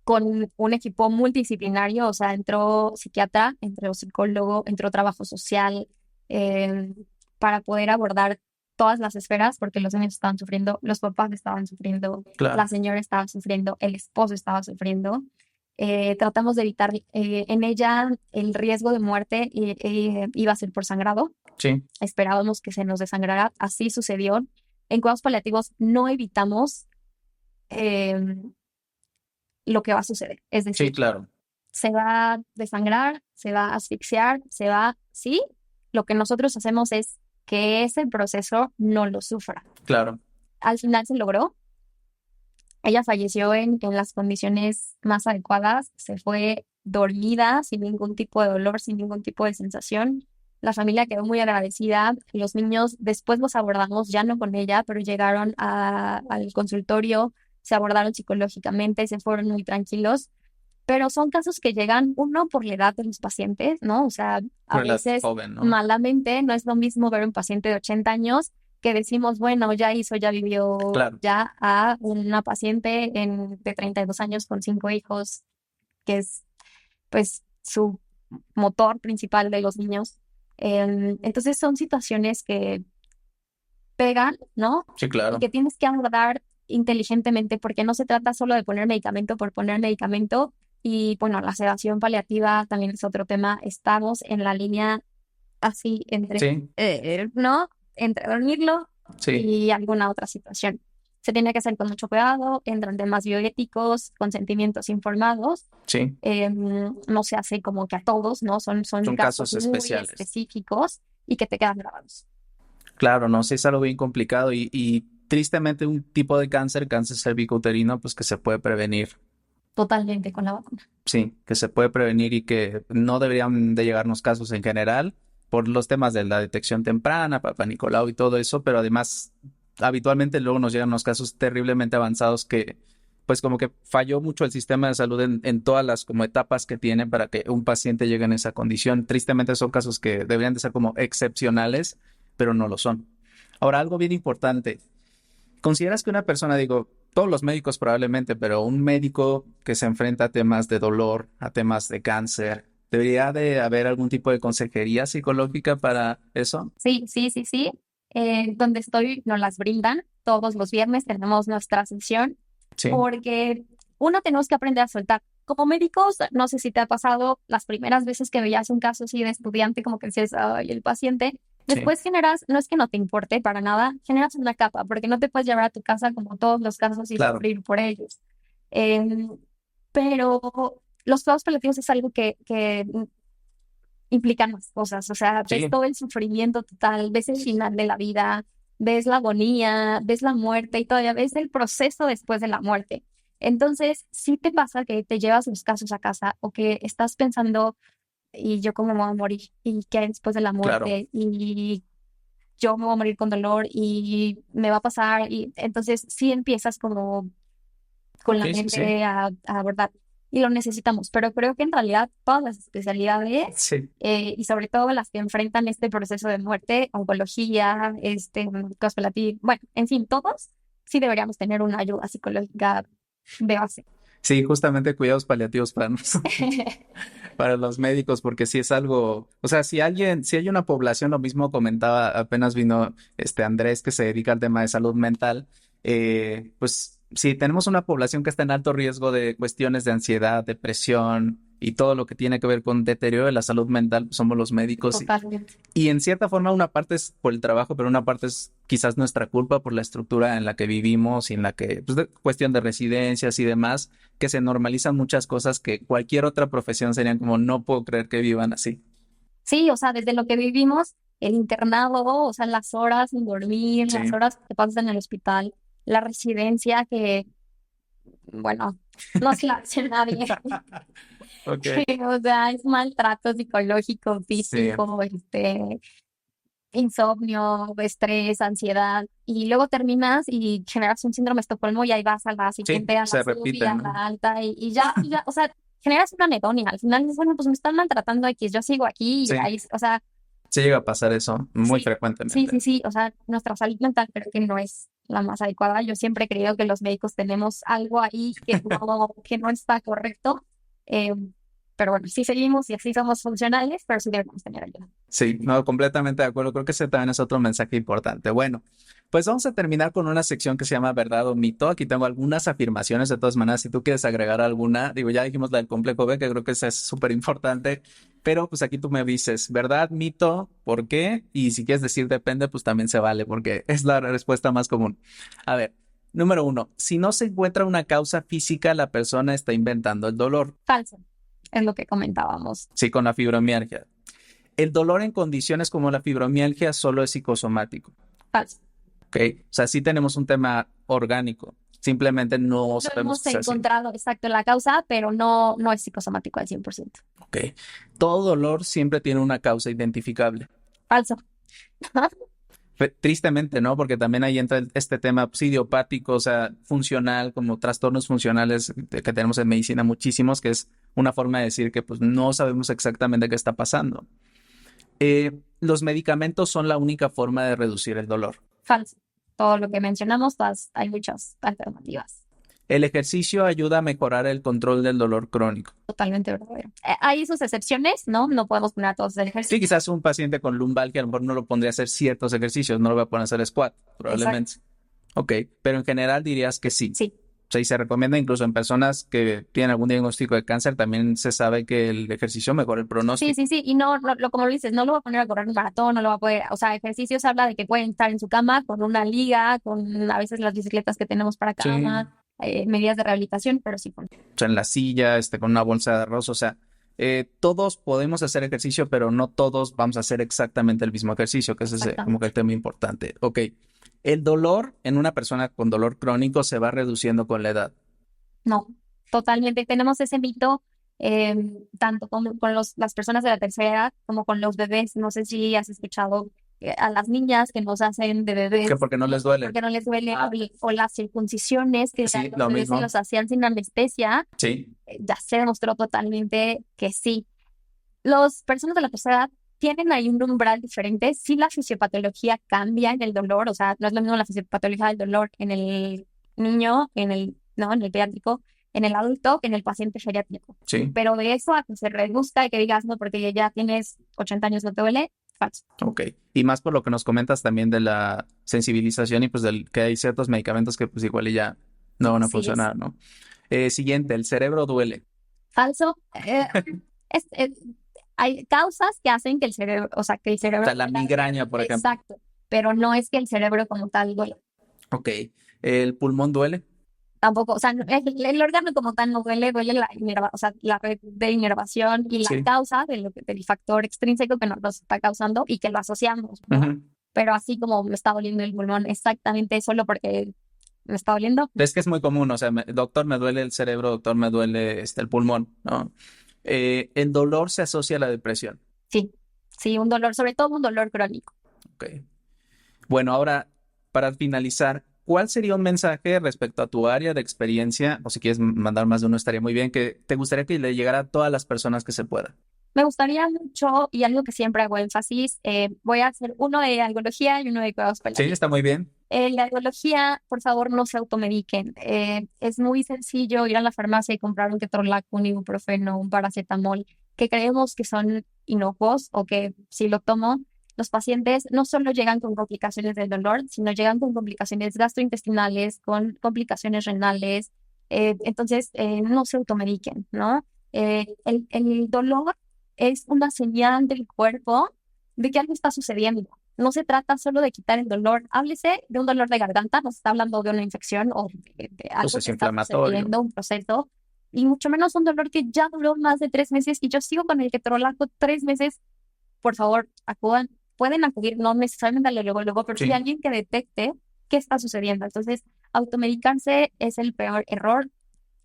con un equipo multidisciplinario, o sea, entró psiquiatra, entró psicólogo, entró trabajo social, eh, para poder abordar todas las esferas, porque los niños estaban sufriendo, los papás estaban sufriendo, la claro. señora estaba sufriendo, el esposo estaba sufriendo. Tratamos de evitar en ella el riesgo de muerte, iba a ser por sangrado. Sí, Esperábamos que se nos desangrara, así sucedió. En cuidados paliativos no evitamos eh, lo que va a suceder. Es sí, decir, claro, se va a desangrar, se va a asfixiar, sí, lo que nosotros hacemos es que ese proceso no lo sufra. claro. Al final se logró, ella falleció en las condiciones más adecuadas, se fue dormida, sin ningún tipo de dolor, sin ningún tipo de sensación. La familia quedó muy agradecida. Los niños después los abordamos, ya no con ella, pero llegaron al consultorio, se abordaron psicológicamente, se fueron muy tranquilos. Pero son casos que llegan, uno, por la edad de los pacientes, ¿no? O sea, a Por la veces joven, ¿no? malamente no es lo mismo ver un paciente de 80 años que decimos, bueno, ya hizo, ya vivió, Claro, ya, a una paciente de 32 años con 5 hijos, que es pues su motor principal de los niños. Entonces son situaciones que pegan, ¿no? sí, Y claro. que tienes que abordar inteligentemente, porque no se trata solo de poner medicamento por poner medicamento. Y bueno, la sedación paliativa también es otro tema. Estamos en la línea así entre, Sí, ¿no? Entre dormirlo sí, y alguna otra situación. Se tiene que hacer con mucho cuidado, entran temas bioéticos, consentimientos informados. sí. No se hace como que a todos, ¿no? Son Son casos casos muy especiales. específicos y que te quedan grabados. Claro, no, sí es algo bien complicado y tristemente un tipo de cáncer, cáncer cervicouterino, pues que se puede prevenir. Totalmente con la vacuna. Sí, que se puede prevenir y que no deberían de llegarnos casos en general por los temas de la detección temprana, Papá Nicolau y todo eso, pero además habitualmente luego nos llegan unos casos terriblemente avanzados que pues como que falló mucho el sistema de salud en todas las como etapas que tiene para que un paciente llegue en esa condición. Tristemente son casos que deberían de ser como excepcionales, pero no lo son. Ahora, algo bien importante. ¿Consideras que una persona, digo, todos los médicos probablemente, pero un médico que se enfrenta a temas de dolor, a temas de cáncer, debería de haber algún tipo de consejería psicológica para eso? Sí, sí, sí, sí. Donde estoy nos las brindan. Todos los viernes tenemos nuestra sesión Sí, porque uno tenemos que aprender a soltar. Como médicos, no sé si te ha pasado las primeras veces que veías un caso así de estudiante, como que decías, ay, el paciente. sí, Después generas, no es que no te importe para nada, generas una capa, porque no te puedes llevar a tu casa como todos los casos y claro. sufrir por ellos. Em, pero los cuidados paliativos es algo que implican más cosas, o sea, ves Sí, todo el sufrimiento total, ves el final de la vida, ves la agonía, ves la muerte y todavía ves el proceso después de la muerte. Entonces, si te pasa que te llevas los casos a casa o que estás pensando, y yo cómo me voy a morir, y qué hay después de la claro. muerte, y yo me voy a morir con dolor, y me va a pasar, y entonces sí empiezas como con la Sí, sí, sí. mente a abordar y lo necesitamos, pero creo que en realidad todas las especialidades Sí. y sobre todo las que enfrentan este proceso de muerte, oncología, cosplatir, bueno, en fin, todos sí deberíamos tener una ayuda psicológica de base. Sí, justamente cuidados paliativos para nosotros, para los médicos, porque si es algo, o sea, si hay una población, lo mismo comentaba, apenas vino Andrés que se dedica al tema de salud mental, pues si tenemos una población que está en alto riesgo de cuestiones de ansiedad, depresión y todo lo que tiene que ver con deterioro de la salud mental, pues somos los médicos. Totalmente. Y en cierta forma una parte es por el trabajo, pero una parte es quizás nuestra culpa por la estructura en la que vivimos y en la que, pues, cuestión de residencias y demás, que se normalizan muchas cosas que cualquier otra profesión serían como, no puedo creer que vivan así. Sí, o sea, desde lo que vivimos, el internado, o sea, las horas sin dormir, las Sí, horas que pasas en el hospital, la residencia que, bueno, no se la hace nadie. ok. O sea, es maltrato psicológico, Sí, físico, insomnio, estrés, ansiedad, y luego terminas y generas un síndrome de Estocolmo y ahí vas a la sí, siguiente, a la se SUBI, a repiten, ¿no? la alta, y ya, o sea, generas una anedonia. Al final dices, bueno, pues me están maltratando X, yo sigo aquí, y Sí, ahí, o sea, sí llega a pasar eso muy sí, sí, frecuentemente. sí, sí, o sea, nuestra salud mental creo que no es la más adecuada. Yo siempre he creído que los médicos tenemos algo ahí que no está correcto. Eh, pero bueno, sí seguimos y así somos funcionales, pero sí debemos tener ayuda. Sí, no, completamente de acuerdo. Creo que ese también es otro mensaje importante. Bueno, pues vamos a terminar con una sección que se llama verdad o mito. Aquí tengo algunas afirmaciones de todas maneras. Si tú quieres agregar alguna, digo, ya dijimos la del complejo B, que creo que esa es súper importante, pero pues aquí tú me dices verdad, mito, ¿por qué? Y si quieres decir depende, pues también se vale, porque es la respuesta más común. A ver, número uno, si no se encuentra una causa física, la persona está inventando el dolor. Falso, es lo que comentábamos. Sí, con la fibromialgia. El dolor en condiciones como la fibromialgia solo es psicosomático, Falso. ¿ok? O sea, sí tenemos un tema orgánico, simplemente no No sabemos hemos que sea así, encontrado exacto la causa, pero no es psicosomático al 100%. ¿ok? Todo dolor siempre tiene una causa identificable. Falso. Tristemente, ¿no? Porque también ahí entra este tema pues, idiopático, o sea, funcional, como trastornos funcionales que tenemos en medicina muchísimos, que es una forma de decir que pues no sabemos exactamente qué está pasando. Los medicamentos son la única forma de reducir el dolor. Falso. Todo lo que mencionamos, hay muchas alternativas. El ejercicio ayuda a mejorar el control del dolor crónico. Totalmente verdadero. Hay sus excepciones, ¿no? No podemos poner a todos el Sí, ejercicio. quizás un paciente con lumbalgia a lo mejor no lo pondría a hacer ciertos ejercicios, no lo va a poner a hacer squat, Exacto. probablemente. Ok, pero en general dirías que sí. Sí. O sea, y se recomienda incluso en personas que tienen algún diagnóstico de cáncer, también se sabe que el ejercicio mejora el Sí, pronóstico. sí, sí. Y no, como lo dices, no lo va a poner a correr un maratón, no lo va a poder, o sea, ejercicios habla de que pueden estar en su cama con una liga, con a veces las bicicletas que tenemos para Sí, cama, medidas de rehabilitación, pero sí. o sea, en la silla, con una bolsa de arroz, o sea, todos podemos hacer ejercicio, pero no todos vamos a hacer exactamente el mismo ejercicio, que ese es como que Exactamente. el tema importante. Ok, el dolor en una persona con dolor crónico se va reduciendo con la edad. No, totalmente. Tenemos ese mito, tanto con las personas de la tercera edad como con los bebés. No sé si has escuchado a las niñas que nos hacen de Que bebés porque no les duele. porque no les duele, o las circuncisiones que a Sí, los lo bebés se mismo. los hacían sin anestesia. Sí, Ya se demostró totalmente que sí. Las personas de la tercera edad tienen ahí un umbral diferente. Sí, la fisiopatología cambia en el dolor, o sea, no es lo mismo la fisiopatología del dolor en el niño, ¿no? En el pediátrico, en el adulto, que en el paciente geriátrico. Sí, Pero de eso a que se reduzca y que digas, no, porque ya tienes 80 años, no te duele, falso. ok. Y más por lo que nos comentas también de la sensibilización y pues del que hay ciertos medicamentos que pues igual y ya no van a Sí, es funcionar, ¿no? Siguiente, el cerebro duele. falso. Es- es- Hay causas que hacen que el cerebro, o sea, que el O cerebro... sea, la migraña, por ejemplo. Exacto, pero no es que el cerebro como tal duele. Ok. ¿El pulmón duele? Tampoco, o sea, el órgano como tal no duele, duele o sea, la red de inervación y la Sí. causa del factor extrínseco que nos está causando y que lo asociamos, ¿no? Ujú. Pero así como me está doliendo el pulmón, exactamente solo porque me está doliendo, Es que es muy común, o sea, doctor, me duele el cerebro, doctor, me duele el pulmón, ¿no? El dolor se asocia a la depresión. sí, sí, un dolor, sobre todo un dolor crónico. Ok. Bueno, ahora, para finalizar, ¿cuál sería un mensaje respecto a tu área de experiencia? O si quieres mandar más de uno, estaría muy bien, que te gustaría que le llegara a todas las personas que se pueda. Me gustaría mucho, y algo que siempre hago énfasis, voy a hacer uno de algología y uno de cuidados Sí, paliativos. está muy bien. La algología, por favor, no se automediquen. Es muy sencillo ir a la farmacia y comprar un ketorolac, un ibuprofeno, un paracetamol, que creemos que son inocuos o que si lo tomo, los pacientes no solo llegan con complicaciones del dolor, sino llegan con complicaciones gastrointestinales, con complicaciones renales. Entonces, no se automediquen, ¿no? El dolor es una señal del cuerpo de que algo está sucediendo. No se trata solo de quitar el dolor. Háblese de un dolor de garganta, no se está hablando de una infección o de algo Entonces, que está inflamatorio. sucediendo, un proceso, y mucho menos un dolor que ya duró más de 3 meses y yo sigo con el ketorolaco 3 meses. Por favor, acudan. Pueden acudir, no necesariamente al luego, pero sí Sí, alguien que detecte qué está sucediendo. Entonces, automedicarse es el peor error.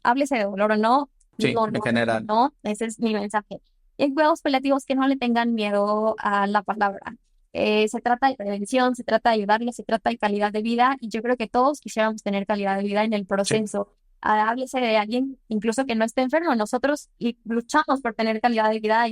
Háblese de dolor o no, sí, no, en no, general. no, ese es mi mensaje. Y en cuidados paliativos que no le tengan miedo a la palabra. Se trata de prevención, se trata de ayudarles, se trata de calidad de vida y yo creo que todos quisiéramos tener calidad de vida en el Sí, proceso. Háblese de alguien incluso que no esté enfermo. Nosotros y luchamos por tener calidad de vida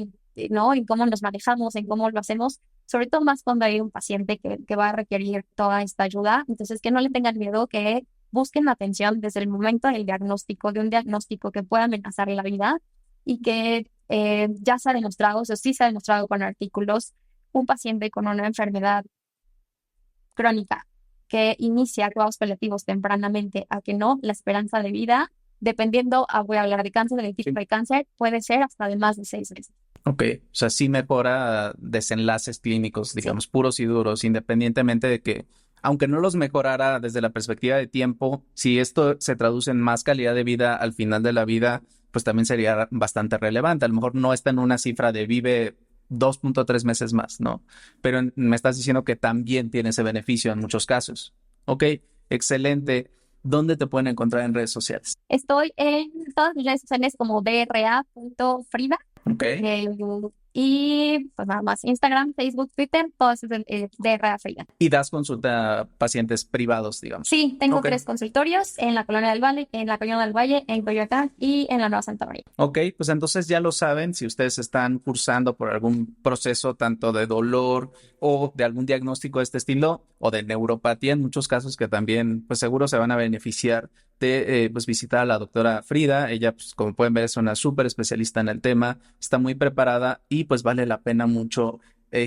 ¿no? En cómo nos manejamos, en cómo lo hacemos, sobre todo más cuando hay un paciente que va a requerir toda esta ayuda. Entonces, que no le tengan miedo, que busquen atención desde el momento del diagnóstico, de un diagnóstico que pueda amenazar la vida y que ya se ha demostrado, o sea, sí se ha demostrado con artículos, un paciente con una enfermedad crónica que inicia cuidados paliativos tempranamente a que no, la esperanza de vida, dependiendo, voy a hablar de cáncer, del tipo sí. de cáncer, puede ser hasta de más de 6 meses. Ok. O sea, sí mejora desenlaces clínicos, Sí, digamos, puros y duros, independientemente de que, aunque no los mejorara desde la perspectiva de tiempo, si esto se traduce en más calidad de vida al final de la vida, pues también sería bastante relevante. A lo mejor no está en una cifra de vive 2.3 meses más, ¿no? Pero me estás diciendo que también tiene ese beneficio en muchos casos. Ok, excelente. ¿Dónde te pueden encontrar en redes sociales? estoy en todas mis redes sociales como dra.frida. Ok. Y pues nada más, Instagram, Facebook, Twitter, todo eso es de Rea Frida. Y das consulta a pacientes privados, digamos. Sí, tengo Ok. 3 consultorios en la Colonia del Valle, en la Colonia del Valle, en Coyoacán y en la Nueva Santa María. Ok, pues entonces ya lo saben, si ustedes están cursando por algún proceso tanto de dolor o de algún diagnóstico de este estilo o de neuropatía, en muchos casos que también pues seguro se van a beneficiar de pues visitar a la doctora Frida. Ella pues como pueden ver es una súper especialista en el tema, está muy preparada y pues vale la pena mucho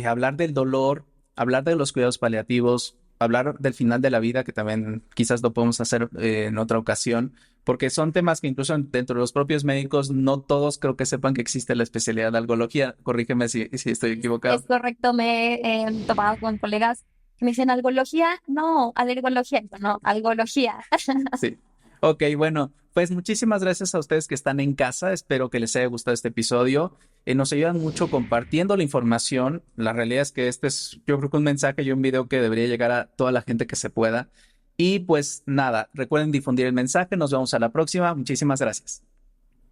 hablar del dolor, hablar de los cuidados paliativos, hablar del final de la vida, que también quizás lo podemos hacer en otra ocasión porque son temas que incluso dentro de los propios médicos no todos creo que sepan que existe la especialidad de algología. Corrígeme si estoy Es equivocado. correcto, me he topado con colegas que me dicen algología, no, alergología, no, algología. Sí. Ok, bueno, pues muchísimas gracias a ustedes que están en casa. Espero que les haya gustado este episodio. Nos ayudan mucho compartiendo la información. La realidad es que este es, yo creo que un mensaje y un video que debería llegar a toda la gente que se pueda. Y pues nada, recuerden difundir el mensaje. Nos vemos a la próxima. Muchísimas gracias.